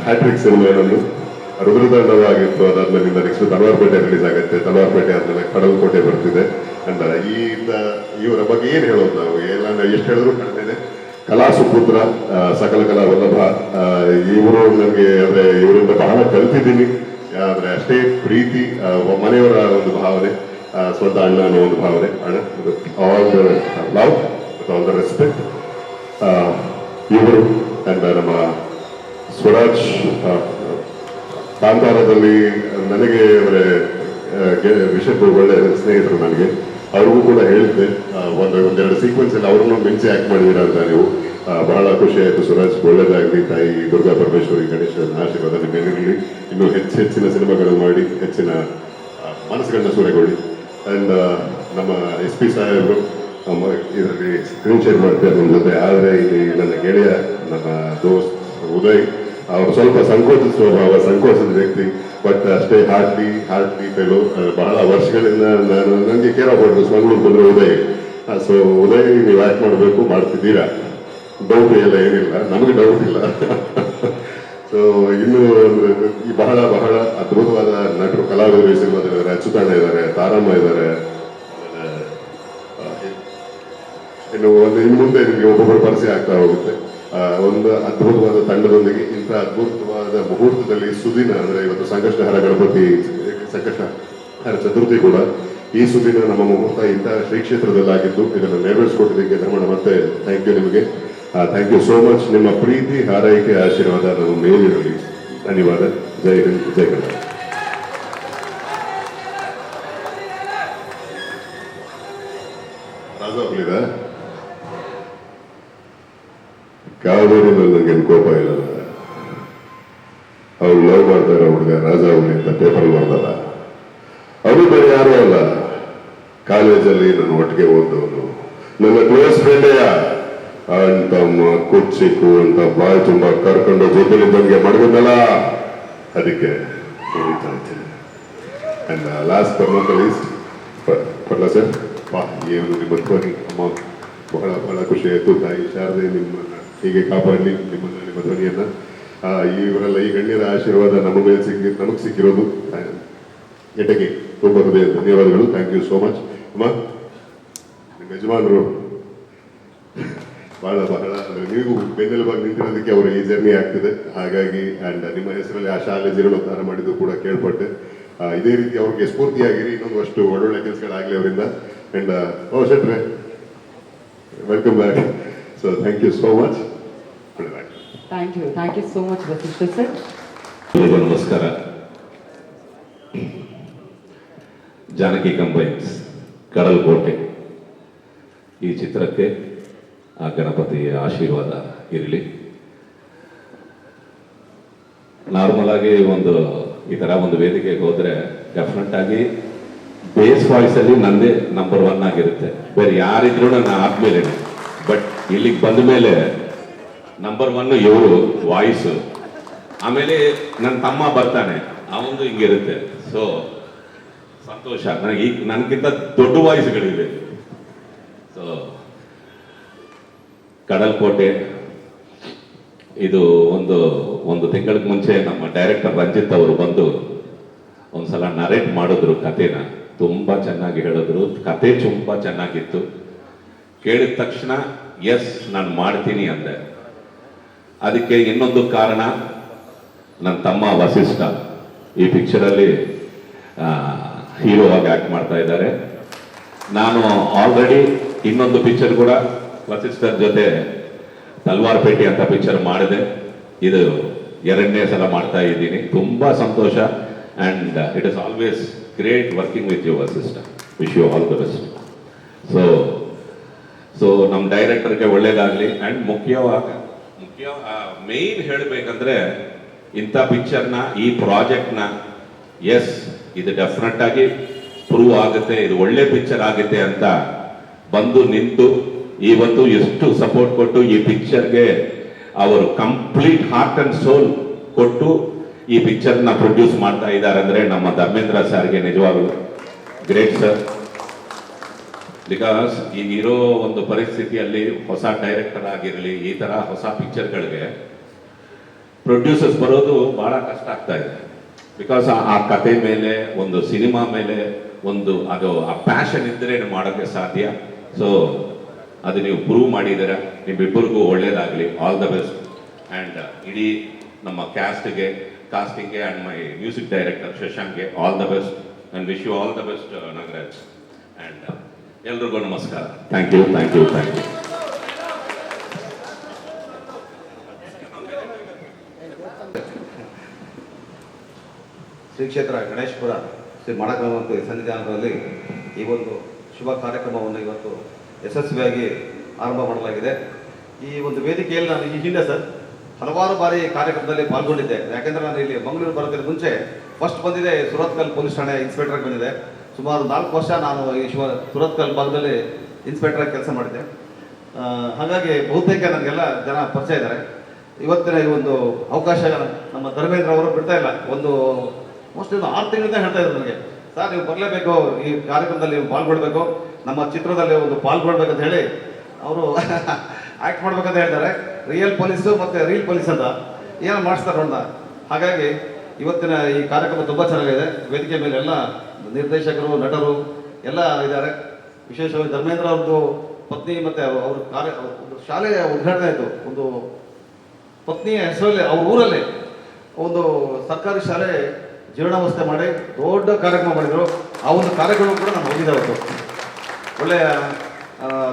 ಹ್ಯಾಟ್ರಿಕ್ ಸಿನಿಮಾ ನಮ್ಮದು. ರುದ್ರತಾಂಡವಾಗಿತ್ತು. ಅದಾದ್ಮೇಲಿಂದ ನೆಕ್ಸ್ಟ್ ತಲವಾರ್ಪೇಟೆ ರಿಲೀಸ್ ಆಗುತ್ತೆ. ತಲವಾರ್ಪೇಟೆ ಆದ್ಮೇಲೆ ಕಡಲ್ಕೋಟೆ ಬರ್ತಿದೆ. ಅಂಡ್ ಇವರ ಬಗ್ಗೆ ಏನ್ ಹೇಳೋದು ನಾವು, ಎಲ್ಲ ಎಷ್ಟು ಹೇಳಿದ್ರು ಕಡಿಮೆ. ಕಲಾ ಸುಪುತ್ರ, ಸಕಲ ಕಲಾ ವಲ್ಲಭ. ಇವರು ನನಗೆ ಅಂದ್ರೆ ಇವರಿಂದ ಬಹಳ ಕಲ್ತಿದ್ದೀನಿ. ಆದ್ರೆ ಅಷ್ಟೇ ಪ್ರೀತಿ, ಮನೆಯವರ ಒಂದು ಭಾವನೆ, ಸ್ವಂತ ಅಣ್ಣ ಅನ್ನೋ ಒಂದು ಭಾವನೆ. ಅಣ್ಣ all the love, all the respect. ಇವರು ಅಂಡ್ ನಮ್ಮ ಸ್ವರಾಜ್ ಕಾಂತಾರದಲ್ಲಿ ನನಗೆ ಅವರೇ ವಿಷಯಕ್ಕೂ ಒಳ್ಳೆ ಸ್ನೇಹಿತರು. ನನಗೆ ಅವ್ರಿಗೂ ಕೂಡ ಹೇಳಿದ್ದೆ ಒಂದೆರಡು ಸೀಕ್ವೆನ್ಸ್ ಅಲ್ಲಿ ಅವ್ರನ್ನೂ ಮಿಂಚೆ ಆಕ್ಟ್ ಮಾಡಿದ್ದೀರಾ ಅಂತ ನೀವು. ಬಹಳ ಖುಷಿ ಆಯಿತು. ಸ್ವರಾಜ್ ಒಳ್ಳೇದಾಗಲಿ. ತಾಯಿ ದುರ್ಗಾ ಪರಮೇಶ್ವರಿ ಗಣೇಶನ ಆಶೀರ್ವಾದ ನಿಮ್ಮೆಲ್ಲರಲ್ಲಿ ಇನ್ನೂ ಹೆಚ್ಚಿನ ಸಿನಿಮಾಗಳು ಮಾಡಿ ಹೆಚ್ಚಿನ ಮನಸ್ಸುಗಳನ್ನ ಸೂರೆಗೊಳ್ಳಿ. ಅಂಡ್ ನಮ್ಮ SP ಸಾಹೇಬರು ಇದರಲ್ಲಿ ಸ್ಕ್ರೀನ್ ಶೇರ್ ಮಾಡ್ತಾರೆ ನಮ್ಮ ಜೊತೆ. ಆದರೆ ಇಲ್ಲಿ ನನ್ನ ಗೆಳೆಯ, ನನ್ನ ದೋಸ್ತ್ ಉದಯ್, ಅವರು ಸ್ವಲ್ಪ ಸಂಕೋಚದ ಸ್ವಭಾವ, ಸಂಕೋಚದ ವ್ಯಕ್ತಿ. ಬಟ್ ಅಷ್ಟೇ ಹಾರ್ಟ್ಲಿ ಫೆಲೋ. ಬಹಳ ವರ್ಷಗಳಿಂದ ನನಗೆ ಕೇರ್ ಆಗ್ಬಿಟ್ಟು ಮಂಗಳೂರು ಬಂದ್ರೆ ಉದಯ್. ಸೊ ಉದಯ್ ನೀವು ಆಕ್ಟ್ ಮಾಡಬೇಕು, ಮಾಡ್ತಿದ್ದೀರಾ, ಡೌಟ್ ಎಲ್ಲ ಏನಿಲ್ಲ, ನಮಗೆ ಡೌಟ್ ಇಲ್ಲ. ಸೊ ಇನ್ನು ಈ ಬಹಳ ಅದ್ಭುತವಾದ ನಟರು, ಕಲಾವಿದರು ಈ ಸಿನಿಮಾದಲ್ಲಿ ಅಚ್ಚುತಾಣ ಇದ್ದಾರೆ, ತಾರಮ್ಮ ಇದ್ದಾರೆ. ಇನ್ನು ಮುಂದೆ ನಿಮಗೆ ಒಬ್ಬೊಬ್ಬರು ಪರಿಚಯ ಆಗ್ತಾ ಹೋಗುತ್ತೆ. ಒಂದು ಅದ್ಭುತವಾದ ತಂಡದೊಂದಿಗೆ ಇಂಥ ಅದ್ಭುತವಾದ ಮುಹೂರ್ತದಲ್ಲಿ ಸುದಿನ ಅಂದ್ರೆ ಇವತ್ತು ಸಂಕಷ್ಟಹರ ಚತುರ್ಥಿ ಕೂಡ. ಈ ಸುದಿನ ನಮ್ಮ ಮುಹೂರ್ತ ಇಂಥ ಶ್ರೀ ಕ್ಷೇತ್ರದಲ್ಲಾಗಿದ್ದು ಇದನ್ನು ನೆರವೇರಿಸಿಕೊಟ್ಟಿದ್ದಕ್ಕೆ ಧರ್ಮಣ್ಣ ಮತ್ತೆ ಥ್ಯಾಂಕ್ ಯು ನಿಮಗೆ. Thank you so much. ನಿಮ್ಮ ಪ್ರೀತಿ, ಹಾರೈಕೆ, ಆಶೀರ್ವಾದ ನಮ್ಮ ಮೇಲಿರಲಿ. ಧನ್ಯವಾದ. ಜೈ ಹಿಂದ್, ಜೈ ಕನ್ನಡ. ರಾಜ ಹೋಗ್ಲಿದ ಕಾವೇರಿ ಮೇಲೆ ನನಗೇನು ಕೋಪ ಇಲ್ಲಲ್ಲ. ಅವ್ರು ಲವ್ ಮಾಡ್ತಾ ಇರೋ ಹುಡುಗ ರಾಜ ಹೋಗ್ಲಿ ಅಂತ ಪೇಪರ್ ಬರ್ದಲ್ಲ. ಅವನು ಬೇರೆ ಯಾರೂ ಅಲ್ಲ, ಕಾಲೇಜಲ್ಲಿ ನಾನು ಒಟ್ಟಿಗೆ ಓದೋನು, ನನ್ನ ಕ್ಲೋಸ್ ಫ್ರೆಂಡೆಯ ಅಂತಮ್ಮ ಕುಚ್ಚಿಕ್ಕು ಅಂತ ಬಾಯಿ ತುಂಬಾ ಕರ್ಕೊಂಡು ಜೊತೆಲಿದ್ದಂಗೆ ಮಡಗಿದ್ನಲ್ಲ, ಅದಕ್ಕೆ and last but not the least ಪಡ್ಲ ಸರ್ ವಾ ಏನು ನಿಮ್ಮ ಧ್ವನಿ ಅಮ್ಮ ಬಹಳ ಬಹಳ ಖುಷಿ ಆಯಿತು. ತಾಯಿ ಶಾರದೆ ನಿಮ್ಮನ್ನು ಹೀಗೆ ಕಾಪಾಡಲಿ, ನಿಮ್ಮನ್ನು ನಿಮ್ಮ ಧ್ವನಿಯನ್ನು. ಇವರೆಲ್ಲ ಈ ಗಣ್ಯರ ಆಶೀರ್ವಾದ ನಮಗೆ ಸಿಕ್ಕಿರೋದು ಎಟಗೆ ತುಂಬ ಹೃದಯ ಧನ್ಯವಾದಗಳು. Thank you so much. ಅಮ್ಮ ನಿಮ್ಮ ಯಜಮಾನರು ಬಹಳ ಬಹಳ ನೀವು ಬೆನ್ನೆಲುಬಾಗಿ ನಿಂತಿರೋದಕ್ಕೆ ಅವರ ಈ ಜರ್ನಿ ಆಗ್ತಿದೆ. ಹಾಗಾಗಿ ಆ್ಯಂಡ್ ನಿಮ್ಮ ಹೆಸರಲ್ಲಿ ಆ ಶಾಲೆ ಜೀರ್ಣೋದ್ಧಾರ ಮಾಡಿದ್ದು ಕೂಡ ಕೇಳ್ಪಟ್ಟೆ. ಇದೇ ರೀತಿ ಅವ್ರಿಗೆ ಸ್ಫೂರ್ತಿಯಾಗಿರಿ, ಇನ್ನೊಂದು ಅಷ್ಟು ಒಳ್ಳೊಳ್ಳೆ ಕೆಲಸಗಳಾಗಲಿ ಅವರಿಂದ. ಆ್ಯಂಡ್ ಶೆಟ್ರೆ welcome back. So thank you so much. Thank you so much Vasishta sir. ಎಲ್ಲರಿಗೂ ನಮಸ್ಕಾರ. ಜಾನಕಿ ಕಂಬೈನ್ಸ್ ಕಡಲ್ಕೋಟೆ ಈ ಚಿತ್ರಕ್ಕೆ ಆ ಗಣಪತಿಯ ಆಶೀರ್ವಾದ ಇರಲಿ. ನಾರ್ಮಲ್ ಆಗಿ ಈ ಥರ ಒಂದು ವೇದಿಕೆಗೆ ಹೋದರೆ ಡೆಫಿನೆಟ್ ಆಗಿ ಬೇಸ್ ವಾಯ್ಸಲ್ಲಿ ನಂದೇ ನಂಬರ್ 1 ಆಗಿರುತ್ತೆ. ಬೇರೆ ಯಾರಿದ್ರು ನಾನು ಆದ್ಮೇಲೆ, ಬಟ್ ಇಲ್ಲಿಗೆ ಬಂದ ಮೇಲೆ ನಂಬರ್ 1 ಇವರು ವಾಯ್ಸು. ಆಮೇಲೆ ನನ್ನ ತಮ್ಮ ಬರ್ತಾನೆ, ಅವನು ಹಿಂಗಿರುತ್ತೆ. ಸೊ ಸಂತೋಷ. ನನಗೆ ಈಗ ನನಗಿಂತ ದೊಡ್ಡ ವಾಯ್ಸ್ಗಳಿವೆ. ಸೊ ಕಡಲ್ಕೋಟೆ ಇದು ಒಂದು ತಿಂಗಳಿಗೆ ಮುಂಚೆ ನಮ್ಮ ಡೈರೆಕ್ಟರ್ ರಂಜಿತ್ ಅವರು ಬಂದು ಒಂದ್ಸಲ ನರೇಟ್ ಮಾಡಿದ್ರು ಕಥೆನ. ತುಂಬ ಚೆನ್ನಾಗಿ ಹೇಳಿದ್ರು, ಕತೆ ತುಂಬ ಚೆನ್ನಾಗಿತ್ತು. ಕೇಳಿದ ತಕ್ಷಣ ಎಸ್ ನಾನು ಮಾಡ್ತೀನಿ ಅಂದೆ. ಅದಕ್ಕೆ ಇನ್ನೊಂದು ಕಾರಣ, ನನ್ನ ತಮ್ಮ ವಸಿಷ್ಠ ಈ ಪಿಕ್ಚರಲ್ಲಿ ಹೀರೋ ಆಗಿ ಆಕ್ಟ್ ಮಾಡ್ತಾ ಇದ್ದಾರೆ. ನಾನು ಆಲ್ರೆಡಿ ಇನ್ನೊಂದು ಪಿಕ್ಚರ್ ಕೂಡ ವಸಿಷ್ಠರ ಜೊತೆ ತಲ್ವಾರ್ ಪೇಟೆ ಅಂತ ಪಿಕ್ಚರ್ ಮಾಡಿದೆ. ಇದು 2ನೇ ಸಲ ಮಾಡ್ತಾ ಇದ್ದೀನಿ. ತುಂಬ ಸಂತೋಷ. And it is always great working with you Vasishta. Wish you all the best. So ನಮ್ಮ ಡೈರೆಕ್ಟರ್ಗೆ ಒಳ್ಳೇದಾಗಲಿ. ಆ್ಯಂಡ್ ಮೇನ್ ಹೇಳಬೇಕಂದ್ರೆ ಇಂಥ ಪಿಕ್ಚರ್ನ, ಈ ಪ್ರಾಜೆಕ್ಟ್ನ ಎಸ್ ಇದು ಡೆಫಿನೆಟ್ ಆಗಿ ಪ್ರೂವ್ ಆಗುತ್ತೆ, ಇದು ಒಳ್ಳೆ ಪಿಕ್ಚರ್ ಆಗುತ್ತೆ ಅಂತ ಬಂದು ನಿಂತು ಇವತ್ತು ಎಷ್ಟು ಸಪೋರ್ಟ್ ಕೊಟ್ಟು ಈ ಪಿಕ್ಚರ್ಗೆ ಅವರು ಕಂಪ್ಲೀಟ್ ಹಾರ್ಟ್ ಅಂಡ್ ಸೋಲ್ ಕೊಟ್ಟು ಈ ಪಿಕ್ಚರ್ನ ಪ್ರೊಡ್ಯೂಸ್ ಮಾಡ್ತಾ ಇದ್ದಾರೆ ಅಂದರೆ ನಮ್ಮ ಧರ್ಮೇಂದ್ರ ಸರ್ಗೆ ನಿಜವಾಗಲೂ ಗ್ರೇಟ್ ಸರ್. ಬಿಕಾಸ್ ಈಗಿರೋ ಒಂದು ಪರಿಸ್ಥಿತಿಯಲ್ಲಿ ಹೊಸ ಡೈರೆಕ್ಟರ್ ಆಗಿರಲಿ, ಈ ಥರ ಹೊಸ ಪಿಕ್ಚರ್ಗಳಿಗೆ ಪ್ರೊಡ್ಯೂಸರ್ಸ್ ಬರೋದು ಬಹಳ ಕಷ್ಟ ಆಗ್ತಾ ಇದೆ. ಬಿಕಾಸ್ ಆ ಕತೆ ಮೇಲೆ, ಒಂದು ಸಿನಿಮಾ ಮೇಲೆ ಅದು ಆ ಪ್ಯಾಷನ್ ಇದ್ದರೆ ಮಾಡೋಕ್ಕೆ ಸಾಧ್ಯ. ಸೊ ಅದು ನೀವು ಪ್ರೂವ್ ಮಾಡಿದ್ದೀರ. ನಿಮ್ಮಿಬ್ಬರಿಗೂ ಒಳ್ಳೇದಾಗಲಿ. All the best. ಆ್ಯಂಡ್ ಇಡೀ ನಮ್ಮ ಕಾಸ್ಟಿಂಗ್ಗೆ ಆ್ಯಂಡ್ ಮೈ ಮ್ಯೂಸಿಕ್ ಡೈರೆಕ್ಟರ್ ಶಶಾಂಕ್ಗೆ all the best. And wish you all the best Nagaraj. And ಎಲ್ರಿಗೂ ನಮಸ್ಕಾರ. Thank you. ಶ್ರೀ ಕ್ಷೇತ್ರ ಗಣೇಶಪುರ ಶ್ರೀ ಮಣಕಮಂತು ಸನ್ನಿಧಾನದಲ್ಲಿ ಈ ಒಂದು ಶುಭ ಕಾರ್ಯಕ್ರಮವನ್ನು ಇವತ್ತು ಯಶಸ್ವಿಯಾಗಿ ಆರಂಭ ಮಾಡಲಾಗಿದೆ. ಈ ಒಂದು ವೇದಿಕೆಯಲ್ಲಿ ನಾನು ಈ ಹಿಂದೆ ಸರ್ ಹಲವಾರು ಬಾರಿ ಕಾರ್ಯಕ್ರಮದಲ್ಲಿ ಪಾಲ್ಗೊಂಡಿದ್ದೆ. ಯಾಕೆಂದರೆ ನಾನು ಇಲ್ಲಿ ಮಂಗಳೂರು ಬರೋದಕ್ಕೆ ಮುಂಚೆ ಫಸ್ಟ್ ಬಂದಿದೆ ಸುರತ್ಕಲ್ ಪೊಲೀಸ್ ಠಾಣೆ ಇನ್ಸ್ಪೆಕ್ಟರ್ ಬಂದಿದೆ. ಸುಮಾರು 4 ವರ್ಷ ನಾನು ಈ ಸುರತ್ಕಲ್ ಭಾಗದಲ್ಲಿ ಇನ್ಸ್ಪೆಕ್ಟರ್ ಕೆಲಸ ಮಾಡಿದ್ದೆ. ಹಾಗಾಗಿ ಬಹುತೇಕ ನನಗೆಲ್ಲ ಜನ ಪರಿಚಯ ಇದ್ದಾರೆ. ಇವತ್ತಿನ ಈ ಒಂದು ಅವಕಾಶ ನಮ್ಮ ಧರ್ಮೇಂದ್ರ ಅವರು ಬಿಡ್ತಾ ಇಲ್ಲ. ಮೋಸ್ಟ್ಲಿ 6 ತಿಂಗಳಿಂದ ಹೇಳ್ತಾ ಇದ್ರು ನನಗೆ, ಸರ್ ನೀವು ಬರಲೇಬೇಕು, ಈ ಕಾರ್ಯಕ್ರಮದಲ್ಲಿ ನೀವು ಪಾಲ್ಗೊಳ್ಬೇಕು, ನಮ್ಮ ಚಿತ್ರದಲ್ಲಿ ಪಾಲ್ಗೊಳ್ಬೇಕಂತ ಹೇಳಿ ಅವರು ಆ್ಯಕ್ಟ್ ಮಾಡ್ಬೇಕಂತ ಹೇಳ್ತಾರೆ. ರಿಯಲ್ ಪೊಲೀಸು ಮತ್ತು ರೀಲ್ ಪೊಲೀಸ್ ಅಂತ ಏನೋ ಮಾಡಿಸ್ತಾರೆ ನೋಡ. ಹಾಗಾಗಿ ಇವತ್ತಿನ ಈ ಕಾರ್ಯಕ್ರಮ ತುಂಬ ಚೆನ್ನಾಗಿದೆ. ವೇದಿಕೆ ಮೇಲೆ ಎಲ್ಲ ನಿರ್ದೇಶಕರು, ನಟರು ಎಲ್ಲ ಇದ್ದಾರೆ. ವಿಶೇಷವಾಗಿ ಧರ್ಮೇಂದ್ರ ಅವ್ರದ್ದು ಪತ್ನಿ ಮತ್ತು ಒಂದು ಶಾಲೆಯ ಉದ್ಘಾಟನೆ ಆಯಿತು. ಒಂದು ಪತ್ನಿಯ ಹೆಸರಲ್ಲಿ ಅವ್ರ ಊರಲ್ಲಿ ಒಂದು ಸರ್ಕಾರಿ ಶಾಲೆ ಜೀರ್ಣಾವಸ್ಥೆ ಮಾಡಿ ದೊಡ್ಡ ಕಾರ್ಯಕ್ರಮ ಮಾಡಿದರು. ಆ ಒಂದು ಕಾರ್ಯಕ್ರಮ ಕೂಡ ನಾನು ಹೋಗಿದ್ದೆ ಅವತ್ತು. ಒಳ್ಳೆಯ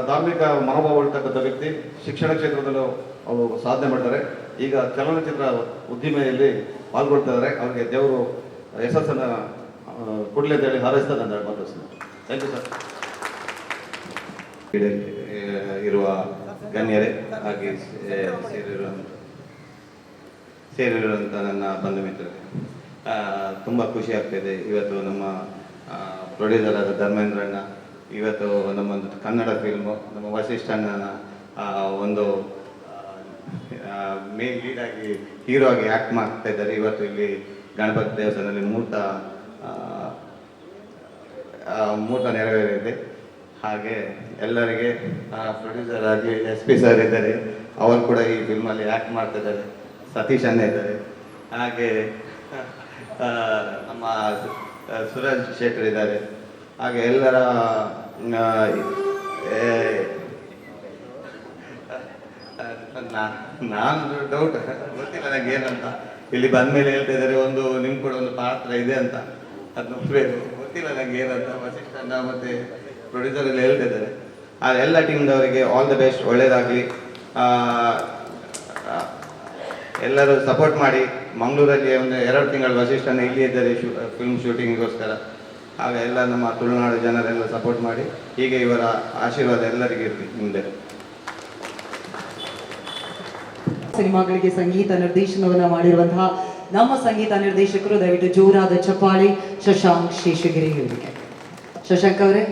ಧಾರ್ಮಿಕ ಮನೋಭಾವ ಇರ್ತಕ್ಕಂಥ ವ್ಯಕ್ತಿ. ಶಿಕ್ಷಣ ಕ್ಷೇತ್ರದಲ್ಲೂ ಅವರು ಸಾಧನೆ ಮಾಡ್ತಾರೆ. ಈಗ ಚಲನಚಿತ್ರ ಉದ್ದಿಮೆಯಲ್ಲಿ ಪಾಲ್ಗೊಳ್ತಾ ಇದ್ದಾರೆ. ಅವರಿಗೆ ದೇವರು ಯಶಸ್ಸನ್ನು ಕೊಡಲಿ ಅಂತ ಹೇಳಿ ಹಾರೈಸ್ತಾ ನಾನು ಮಾತಾಡ್ತೀನಿ. Thank you sir. ಇರುವ ಗಣ್ಯರೇ ಹಾಗೆ ಸೇರಿರುವಂಥ ನನ್ನ ಬಂಧು ಮಿತ್ರರೇ, ತುಂಬ ಖುಷಿ ಆಗ್ತಾಯಿದೆ. ಇವತ್ತು ನಮ್ಮ ಪ್ರೊಡ್ಯೂಸರ್ ಆದ ಧರ್ಮೇಂದ್ರಣ್ಣ ಇವತ್ತು ನಮ್ಮೊಂದು ಕನ್ನಡ ಫಿಲ್ಮು ನಮ್ಮ ವಸಿಷ್ಠನ ಒಂದು ಮೇನ್ ಲೀಡಾಗಿ ಹೀರೋ ಆಗಿ ಆ್ಯಕ್ಟ್ ಮಾಡ್ತಾ ಇದ್ದಾರೆ. ಇವತ್ತು ಇಲ್ಲಿ ಗಣಪತಿ ದೇವಸ್ಥಾನದಲ್ಲಿ ಮುಹೂರ್ತ ನೆರವೇರಿದೆ. ಹಾಗೆ ಎಲ್ಲರಿಗೆ ಪ್ರೊಡ್ಯೂಸರ್ ಆಗಲಿ SP ಸರ್ ಇದ್ದಾರೆ, ಅವರು ಕೂಡ ಈ ಫಿಲ್ಮಲ್ಲಿ ಆ್ಯಕ್ಟ್ ಮಾಡ್ತಿದ್ದಾರೆ. ಸತೀಶ್ ಅಣ್ಣ ಇದ್ದಾರೆ. ಹಾಗೆ ನಮ್ಮ ಸುರಾಜ್ ಶೆಟ್ಟರ್ ಇದ್ದಾರೆ. ಹಾಗೆ ಎಲ್ಲರ ನಾನು ಡೌಟ್ ಗೊತ್ತಿಲ್ಲ ನನಗೆ ಏನಂತ. ಇಲ್ಲಿ ಬಂದ ಮೇಲೆ ಹೇಳ್ತಾ ಇದ್ದಾರೆ ನಿಮ್ಗೆ ಕೂಡ ಒಂದು ಪಾತ್ರ ಇದೆ ಅಂತ. ಅದು ನೋಡಬೇಕು, ಗೊತ್ತಿಲ್ಲ ನನಗೆ ಏನಂತ. ವಸಿಷ್ಠಣ್ಣ ಮತ್ತು ಪ್ರೊಡ್ಯೂಸರ್ ಎಲ್ಲ ಹೇಳ್ತಾ ಇದ್ದಾರೆ. ಆ ಎಲ್ಲ ಟೀಮ್ದವರಿಗೆ ಆಲ್ ದ ಬೆಸ್ಟ್, ಒಳ್ಳೇದಾಗಲಿ. ಎಲ್ಲರೂ ಸಪೋರ್ಟ್ ಮಾಡಿ. ಮಂಗಳೂರಲ್ಲಿ ಒಂದು 2 ತಿಂಗಳು ವಸಿಷ್ಠಣ್ಣ ಇಲ್ಲಿ ಇದ್ದಾರೆ ಫಿಲ್ಮ್ ಶೂಟಿಂಗಿಗೋಸ್ಕರ. ಆಗ ಎಲ್ಲ ನಮ್ಮ ತುಳುನಾಡು ಜನರೆಲ್ಲ ಸಪೋರ್ಟ್ ಮಾಡಿ. ಹೀಗೆ ಇವರ ಆಶೀರ್ವಾದ ಎಲ್ಲರಿಗೂ ಇರಲಿ ಮುಂದೆ. ಸಿನಿಮಾಗಳಿಗೆ ಸಂಗೀತ ನಿರ್ದೇಶನವನ್ನ ಮಾಡಿರುವಂತಹ ನಮ್ಮ ಸಂಗೀತ ನಿರ್ದೇಶಕರು, ದಯವಿಟ್ಟು ಜೋರಾದ ಚಪ್ಪಾಳೆ ಶಶಾಂಕ್ ಶೇಷಗಿರಿ ಅವರಿಗೆ. ಶಶಾಂಕ್ ಅವರೇ,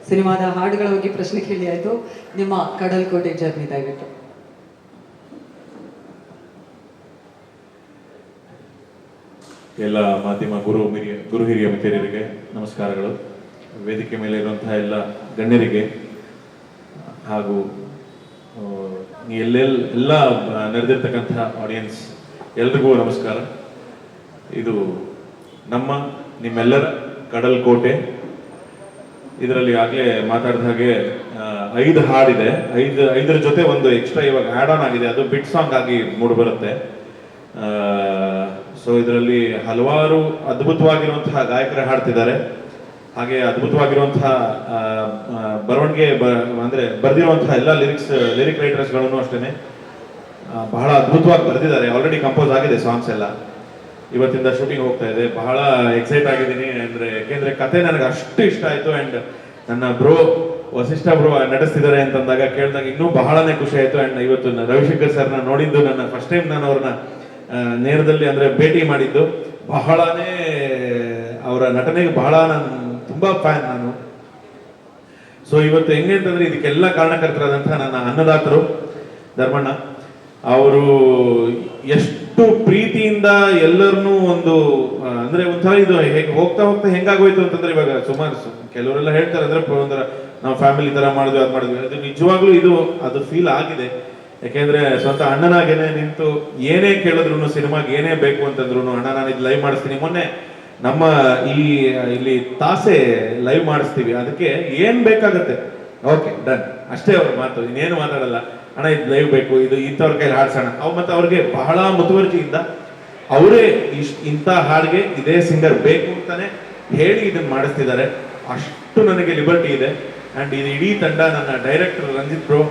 ಸಿನಿಮಾದ ಹಾಡುಗಳ ಬಗ್ಗೆ ಪ್ರಶ್ನೆ ಕೇಳಿ ಆಯ್ತು. ನಿಮ್ಮ ಕಡಲ್ಕೋಟೆ ಜರ್ನಿ ದಯವಿಟ್ಟು. ಎಲ್ಲ ಮಾಧ್ಯಮ ಗುರು ಹಿರಿಯ ಮಿತ್ರರಿಗೆ ನಮಸ್ಕಾರಗಳು. ವೇದಿಕೆ ಮೇಲೆ ಇರುವಂತಹ ಎಲ್ಲ ಗಣ್ಯರಿಗೆ ಹಾಗೂ ಎಲ್ಲ ನೆರೆದಿರ್ತಕ್ಕಂತಹ ಆಡಿಯನ್ಸ್ ಎಲ್ರಿಗೂ ನಮಸ್ಕಾರ. ಇದು ನಿಮ್ಮೆಲ್ಲರ ಕಡಲ್ಕೋಟೆ. ಇದರಲ್ಲಿ ಆಗಲೇ ಮಾತಾಡಿದ ಹಾಗೆ 5 ಹಾಡಿದೆ. 5 ಜೊತೆ ಒಂದು ಎಕ್ಸ್ಟ್ರಾ ಇವಾಗ ಆ್ಯಡ್ ಆನ್ ಆಗಿದೆ, ಅದು ಬಿಟ್ ಸಾಂಗ್ ಆಗಿ ಮೂಡಿ ಬರುತ್ತೆ. ಸೊ ಇದರಲ್ಲಿ ಹಲವಾರು ಅದ್ಭುತವಾಗಿರುವಂತಹ ಗಾಯಕರು ಹಾಡ್ತಿದ್ದಾರೆ. ಹಾಗೆ ಅದ್ಭುತವಾಗಿರುವಂತಹ ಬರವಣಿಗೆ ಅಂದ್ರೆ ಬರೆದಿರುವಂತಹ ಎಲ್ಲ ಲಿರಿಕ್ ರೈಟರ್ಸ್ಗಳನ್ನು ಅಷ್ಟೇನೆ ಬಹಳ ಅದ್ಭುತವಾಗಿ ಬರೆದಿದ್ದಾರೆ. ಆಲ್ರೆಡಿ ಕಂಪೋಸ್ ಆಗಿದೆ ಸಾಂಗ್ಸ್ ಎಲ್ಲ. ಇವತ್ತಿಂದ ಶೂಟಿಂಗ್ ಹೋಗ್ತಾ ಇದೆ. ಬಹಳ ಎಕ್ಸೈಟ್ ಆಗಿದ್ದೀನಿ. ಯಾಕೆಂದ್ರೆ ಕತೆ ನನಗೆ ಅಷ್ಟು ಇಷ್ಟ ಆಯ್ತು. ಅಂಡ್ ನನ್ನ ವಸಿಷ್ಠ ಬ್ರೋ ನಡೆಸ್ತಿದ್ದಾರೆ ಅಂತಂದಾಗ ಕೇಳಿದಾಗ ಇನ್ನೂ ಬಹಳನೇ ಖುಷಿ ಆಯ್ತು. ಅಂಡ್ ಇವತ್ತು ರವಿಶಂಕರ್ ಸರ್ನ ನೋಡಿದ್ದು ನನ್ನ ಫಸ್ಟ್ ಟೈಮ್. ನಾನು ಅವ್ರನ್ನ ನೇರದಲ್ಲಿ ಅಂದ್ರೆ ಭೇಟಿ ಮಾಡಿದ್ದು. ಬಹಳನೇ ಅವರ ನಟನೆಗೆ ಬಹಳ ನಾನು ತುಂಬಾ ಫ್ಯಾನ್ ನಾನು. ಸೊ ಇವತ್ತು ಹೆಂಗೆ ಅಂತಂದ್ರೆ ಇದಕ್ಕೆಲ್ಲ ಕಾರಣಕರ್ತರಾದಂತಹ ನನ್ನ ಅನ್ನದಾತರು ಧರ್ಮಣ್ಣ ಅವರು ಎಷ್ಟು ಪ್ರೀತಿಯಿಂದ ಎಲ್ಲರನ್ನೂ ಅಂದ್ರೆ ಒಂಥರ ಇದು ಹೋಗ್ತಾ ಹೆಂಗಾಗೋಯ್ತು ಅಂತಂದ್ರೆ, ಇವಾಗ ಸುಮಾರು ಕೆಲವರೆಲ್ಲ ಹೇಳ್ತಾರೆ ಅಂದ್ರೆ ಒಂಥರ ನಾವು ಫ್ಯಾಮಿಲಿ ತರ ಮಾಡಿದ್ವಿ, ಅದು ಮಾಡಿದ್ವಿ. ಅದು ನಿಜವಾಗ್ಲೂ ಅದು ಫೀಲ್ ಆಗಿದೆ. ಯಾಕೆಂದ್ರೆ ಸ್ವಂತ ಅಣ್ಣನಾಗೇನೆ ನಿಂತು ಏನೇ ಕೇಳಿದ್ರು ಸಿನಿಮಾಗೆ ಏನೇ ಬೇಕು ಅಂತಂದ್ರು, ಅಣ್ಣ ನಾನು ಇದು ಲೈವ್ ಮಾಡಿಸ್ತೀನಿ. ಮೊನ್ನೆ ನಮ್ಮ ಇಲ್ಲಿ ತಾಸೆ ಲೈವ್ ಮಾಡಿಸ್ತೀವಿ, ಅದಕ್ಕೆ ಏನ್ ಬೇಕಾಗತ್ತೆ ಓಕೆ ಡನ್ ಅಷ್ಟೇ ಅವ್ರ ಮಾತು, ಇನ್ನೇನು ಮಾತಾಡಲ್ಲ. ಅಣ್ಣ ಇದು ಲೈವ್ ಬೇಕು, ಇದು ಇಂಥವ್ರ ಕೈಲಿ ಹಾಡ್ಸೋಣ. ಮತ್ತೆ ಅವ್ರಿಗೆ ಬಹಳ ಮುತುವರ್ಜಿಯಿಂದ ಅವರೇ ಇಂಥ ಹಾಡಿಗೆ ಇದೇ ಸಿಂಗರ್ ಬೇಕು ಅಂತಾನೆ ಹೇಳಿ ಇದನ್ನ ಮಾಡಿಸ್ತಿದ್ದಾರೆ. ಅಷ್ಟು ನನಗೆ ಲಿಬರ್ಟಿ ಇದೆ. ಅಂಡ್ ಇದು ಇಡೀ ತಂಡ, ನನ್ನ ಡೈರೆಕ್ಟರ್ ರಂಜಿತ್ ಬ್ರೋ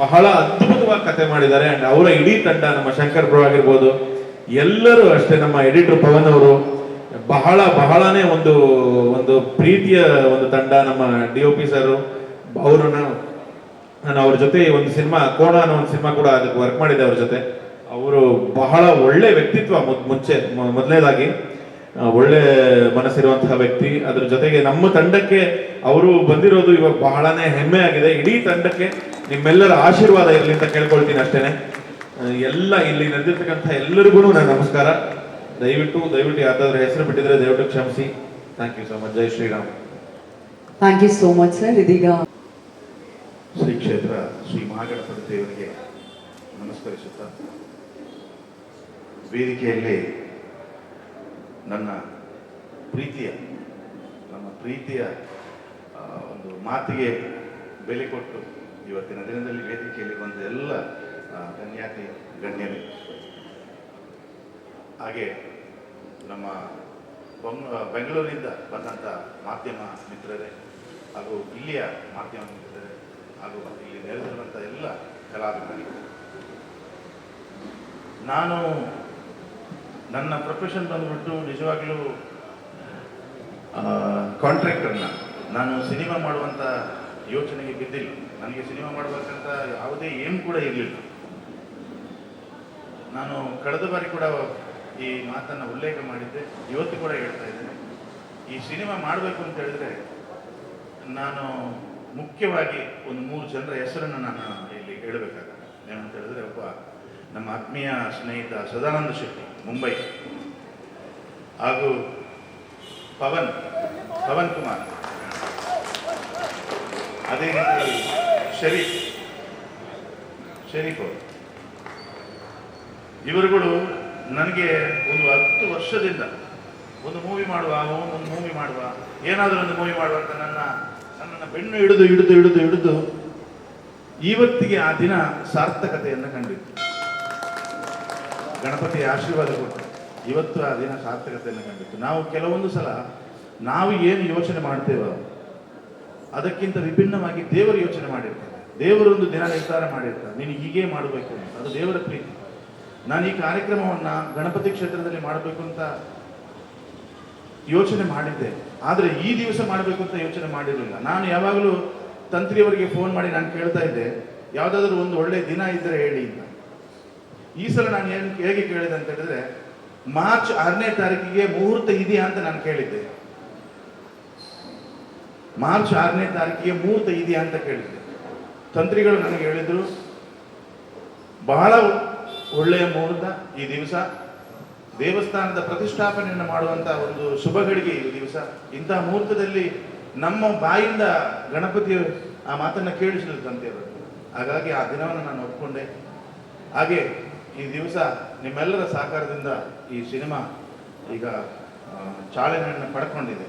ಬಹಳ ಅದ್ಭುತವಾಗಿ ಕತೆ ಮಾಡಿದ್ದಾರೆ. ಅಂಡ್ ಅವರ ಇಡೀ ತಂಡ, ನಮ್ಮ ಶಂಕರ್ ಬ್ರೋ ಆಗಿರ್ಬೋದು, ಎಲ್ಲರೂ ಅಷ್ಟೇ, ನಮ್ಮ ಎಡಿಟರ್ ಪವನ್ ಅವರು ಬಹಳನೇ ಒಂದು ಪ್ರೀತಿಯ ಒಂದು ತಂಡ. ನಮ್ಮ DOP ಸರ್ ಅವರು, ನಾನು ಅವ್ರ ಜೊತೆ ಒಂದು ಸಿನಿಮಾ ಕೋಣ ಅನ್ನೋ ಒಂದು ಸಿನಿಮಾ ಕೂಡ ಅದಕ್ಕೆ ವರ್ಕ್ ಮಾಡಿದ್ದೆ ಅವ್ರ ಜೊತೆ. ಅವರು ಬಹಳ ಒಳ್ಳೆ ವ್ಯಕ್ತಿತ್ವ. ಮೊದಲನೇದಾಗಿ ಒಳ್ಳೆ ಮನಸ್ಸಿರುವಂತಹ ವ್ಯಕ್ತಿ. ಅದ್ರ ಜೊತೆಗೆ ನಮ್ಮ ತಂಡಕ್ಕೆ ಅವರು ಬಂದಿರೋದು ಇವಾಗ ಬಹಳನೇ ಹೆಮ್ಮೆ ಆಗಿದೆ. ಇಡೀ ತಂಡಕ್ಕೆ ನಿಮ್ಮೆಲ್ಲರ ಆಶೀರ್ವಾದ ಇರಲಿ ಅಂತ ಕೇಳ್ಕೊಳ್ತೀನಿ ಅಷ್ಟೇನೆ. ಎಲ್ಲ ಇಲ್ಲಿ ನಡೆದಿರ್ತಕ್ಕಂಥ ಎಲ್ಲರಿಗೂ ನನ್ನ ನಮಸ್ಕಾರ. ದಯವಿಟ್ಟು ಯಾವ್ದಾದ್ರು ಹೆಸರು ಬಿಟ್ಟಿದ್ರೆ ದಯವಿಟ್ಟು ಕ್ಷಮಿಸಿ. Thank you so much. Jai Shriram. Thank you so much sir. ಇದೀಗ ಶ್ರೀ ಕ್ಷೇತ್ರ ಶ್ರೀ ಮಹಾಗಣಪತಿ ದೇವರಿಗೆ ನಮಸ್ಕರಿಸುತ್ತಾ, ವೇದಿಕೆಯಲ್ಲಿ ನಮ್ಮ ಪ್ರೀತಿಯ ಒಂದು ಮಾತಿಗೆ ಬೆಲೆ ಕೊಟ್ಟು ಇವತ್ತಿನ ದಿನದಲ್ಲಿ ವೇದಿಕೆಯಲ್ಲಿ ಬಂದ ಎಲ್ಲ ಗಣ್ಯಾತಿ ಗಣ್ಯರೇ, ಹಾಗೆ ನಮ್ಮ ಬೆಂಗಳೂರಿನಿಂದ ಬಂದಂಥ ಮಾಧ್ಯಮ ಮಿತ್ರರೇ, ಹಾಗೂ ಇಲ್ಲಿಯ ಮಾಧ್ಯಮ ಮಿತ್ರರೇ, ಹಾಗೂ ಇಲ್ಲಿ ನೆರೆದಿರುವಂಥ ಎಲ್ಲ ಕಲಾಭಿಮಾನಿಗಳು. ನಾನು ನನ್ನ ಪ್ರೊಫೆಷನ್ ಬಂದ್ಬಿಟ್ಟು ನಿಜವಾಗ್ಲೂ ಕಾಂಟ್ರಾಕ್ಟರ್ನ. ನಾನು ಸಿನಿಮಾ ಮಾಡುವಂಥ ಯೋಚನೆಗೆ ಬಿದ್ದಿಲ್ಲ. ನನಗೆ ಸಿನಿಮಾ ಮಾಡಬೇಕಂತ ಯಾವುದೇ ಏಮ್ ಕೂಡ ಇರಲಿಲ್ಲ. ನಾನು ಕಳೆದ ಬಾರಿ ಕೂಡ ಈ ಮಾತನ್ನು ಉಲ್ಲೇಖ ಮಾಡಿದ್ದೆ, ಇವತ್ತು ಕೂಡ ಹೇಳ್ತಾ ಇದ್ದೇನೆ. ಈ ಸಿನಿಮಾ ಮಾಡಬೇಕು ಅಂತ ಹೇಳಿದ್ರೆ ನಾನು ಮುಖ್ಯವಾಗಿ ಒಂದು 3 ಜನರ ಹೆಸರನ್ನು ನಾನು ಇಲ್ಲಿ ಹೇಳಬೇಕಾಗುತ್ತೆ. ಏನಂತ ಹೇಳಿದ್ರೆ, ಒಬ್ಬ ನಮ್ಮ ಆತ್ಮೀಯ ಸ್ನೇಹಿತ ಸದಾನಂದ ಶೆಟ್ಟಿ ಮುಂಬೈ, ಹಾಗೂ ಪವನ್ ಕುಮಾರ್ ಅದೇ ರೀತಿ ಶರೀಫ್ ಅವರು ಇವರುಗಳು ನನಗೆ ಒಂದು 10 ವರ್ಷದಿಂದ ಒಂದು ಮೂವಿ ಮಾಡುವ ಏನಾದರೂ ಒಂದು ಮೂವಿ ಮಾಡುವ ಅಂತ ನನ್ನನ್ನು ಬೆನ್ನು ಹಿಡಿದು ಇವತ್ತಿಗೆ ಆ ದಿನ ಸಾರ್ಥಕತೆಯನ್ನು ಕಂಡಿತ್ತು. ಗಣಪತಿಯ ಆಶೀರ್ವಾದ ಕೊಟ್ಟು ಇವತ್ತು ಆ ದಿನ ಸಾರ್ಥಕತೆಯನ್ನು ಕಂಡಿತ್ತು. ನಾವು ಕೆಲವೊಂದು ಸಲ ನಾವು ಏನು ಯೋಚನೆ ಮಾಡ್ತೇವೋ ಅದಕ್ಕಿಂತ ವಿಭಿನ್ನವಾಗಿ ದೇವರು ಯೋಚನೆ ಮಾಡಿರ್ತಾರೆ. ದೇವರೊಂದು ದಿನ ನಿರ್ಧಾರ ಮಾಡಿರ್ತಾರೆ, ನೀನು ಹೀಗೆ ಮಾಡಬೇಕು ಅಂತ. ಅದು ದೇವರ ಪ್ರೀತಿ. ನಾನು ಈ ಕಾರ್ಯಕ್ರಮವನ್ನು ಗಣಪತಿ ಕ್ಷೇತ್ರದಲ್ಲಿ ಮಾಡಬೇಕು ಅಂತ ಯೋಚನೆ ಮಾಡಿದ್ದೆ, ಆದರೆ ಈ ದಿವಸ ಮಾಡಬೇಕು ಅಂತ ಯೋಚನೆ ಮಾಡಿರಲಿಲ್ಲ. ನಾನು ಯಾವಾಗಲೂ ತಂತ್ರಿಯವರಿಗೆ ಫೋನ್ ಮಾಡಿ ನಾನು ಕೇಳ್ತಾ ಇದ್ದೆ, ಯಾವುದಾದ್ರೂ ಒಂದು ಒಳ್ಳೆಯ ದಿನ ಇದ್ದರೆ ಹೇಳಿ ಅಂತ. ಈ ಸಲ ನಾನು ಹೇಗೆ ಕೇಳಿದೆ ಅಂತ ಹೇಳಿದ್ರೆ, ಮಾರ್ಚ್ 6ನೇ ತಾರೀಕಿಗೆ ಮುಹೂರ್ತ ಇದೆಯಾ ಅಂತ ನಾನು ಕೇಳಿದ್ದೆ. ಮಾರ್ಚ್ 6ನೇ ತಾರೀಕಿಗೆ ಮುಹೂರ್ತ ಇದೆಯಾ ಅಂತ ಕೇಳಿದ್ದೆ. ತಂತ್ರಿಗಳು ನನಗೆ ಹೇಳಿದ್ರು, ಬಹಳ ಒಳ್ಳೆಯ ಮುಹೂರ್ತ ಈ ದಿವಸ, ದೇವಸ್ಥಾನದ ಪ್ರತಿಷ್ಠಾಪನೆಯನ್ನು ಮಾಡುವಂತಹ ಒಂದು ಶುಭ ಗಳಿಗೆ ಈ ದಿವಸ. ಇಂತಹ ಮುಹೂರ್ತದಲ್ಲಿ ನಮ್ಮ ಬಾಯಿಂದ ಗಣಪತಿಯ ಆ ಮಾತನ್ನು ಕೇಳಿಸಿದ್ರು ತಂದೆಯವರು. ಹಾಗಾಗಿ ಆ ದಿನವನ್ನು ನಾನು ಒಪ್ಕೊಂಡೆ. ಹಾಗೆ ಈ ದಿವಸ ನಿಮ್ಮೆಲ್ಲರ ಸಹಕಾರದಿಂದ ಈ ಸಿನಿಮಾ ಈಗ ಚಾಲನೆಯನ್ನು ಪಡ್ಕೊಂಡಿದೆ.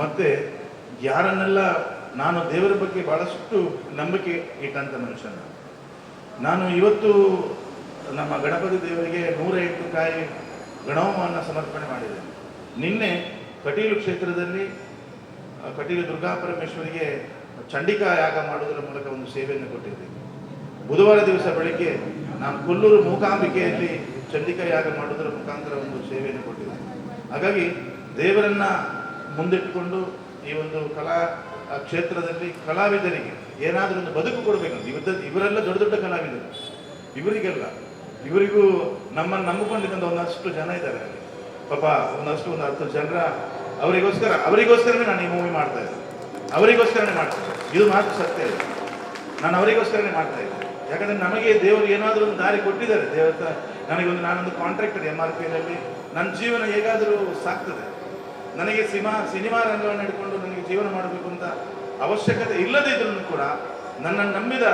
ಮತ್ತೆ ಯಾರನ್ನೆಲ್ಲ ನಾನು ದೇವರ ಬಗ್ಗೆ ಬಹಳಷ್ಟು ನಂಬಿಕೆ ಇಟ್ಟಂತ ಮನುಷ್ಯನ ನಾನು ಇವತ್ತು ನಮ್ಮ ಗಣಪತಿ ದೇವರಿಗೆ 108 ಕಾಯಿ ಗಣಹೋಮವನ್ನು ಸಮರ್ಪಣೆ ಮಾಡಿದೆ. ನಿನ್ನೆ ಕಟೀಲು ಕ್ಷೇತ್ರದಲ್ಲಿ ಕಟೀಲು ದುರ್ಗಾಪರಮೇಶ್ವರಿಗೆ ಚಂಡಿಕಾ ಯಾಗ ಮಾಡುವುದರ ಮೂಲಕ ಒಂದು ಸೇವೆಯನ್ನು ಕೊಟ್ಟಿದ್ದೆ. ಬುಧವಾರ ದಿವಸ ಬೆಳಿಗ್ಗೆ ನಾನು ಕೊಲ್ಲೂರು ಮೂಕಾಂಬಿಕೆಯಲ್ಲಿ ಚಂಡಿಕಾ ಯಾಗ ಮಾಡುವುದರ ಮುಖಾಂತರ ಒಂದು ಸೇವೆಯನ್ನು ಕೊಟ್ಟಿದ್ದೆ. ಹಾಗಾಗಿ ದೇವರನ್ನ ಮುಂದಿಟ್ಟುಕೊಂಡು ಈ ಒಂದು ಕಲಾ ಕ್ಷೇತ್ರದಲ್ಲಿ ಕಲಾವಿದರಿಗೆ ಏನಾದರೂ ಒಂದು ಬದುಕು ಕೊಡಬೇಕಂತ ಇವರೆಲ್ಲ ದೊಡ್ಡ ದೊಡ್ಡ ಕಲಾವಿದರು, ಇವರಿಗೂ ನಮ್ಮನ್ನು ನಂಬಿಕೊಂಡಿದ್ದಂಥ ಒಂದಷ್ಟು ಜನ ಇದ್ದಾರೆ ಅಲ್ಲಿ. ಪಾಪ ಒಂದು 10 ಜನರ ಅವರಿಗೋಸ್ಕರನೇ ನಾನು ಈ ಮೂವಿ ಮಾಡ್ತಾ ಇದ್ದೆ. ಅವರಿಗೋಸ್ಕರನೇ ಮಾಡ್ತೇನೆ, ಇದು ಮಾತ್ರ ಸತ್ಯ ಇದೆ. ನಾನು ಅವರಿಗೋಸ್ಕರನೇ ಮಾಡ್ತಾ ಇದ್ದೆ. ಯಾಕಂದ್ರೆ ನಮಗೆ ದೇವರು ಏನಾದರೂ ಒಂದು ದಾರಿ ಕೊಟ್ಟಿದ್ದಾರೆ. ನಾನೊಂದು ಕಾಂಟ್ರಾಕ್ಟರ್ MRPನಲ್ಲಿ ನನ್ನ ಜೀವನ ಹೇಗಾದರೂ ಸಾಕ್ತದೆ. ನನಗೆ ಸಿನಿಮಾ ರಂಗವನ್ನು ಹಿಡ್ಕೊಂಡು ನನಗೆ ಜೀವನ ಮಾಡಬೇಕು ಅಂತ ಅವಶ್ಯಕತೆ ಇಲ್ಲದೇ ಇದ್ರೂ ಕೂಡ ನನ್ನನ್ನು ನಂಬಿದ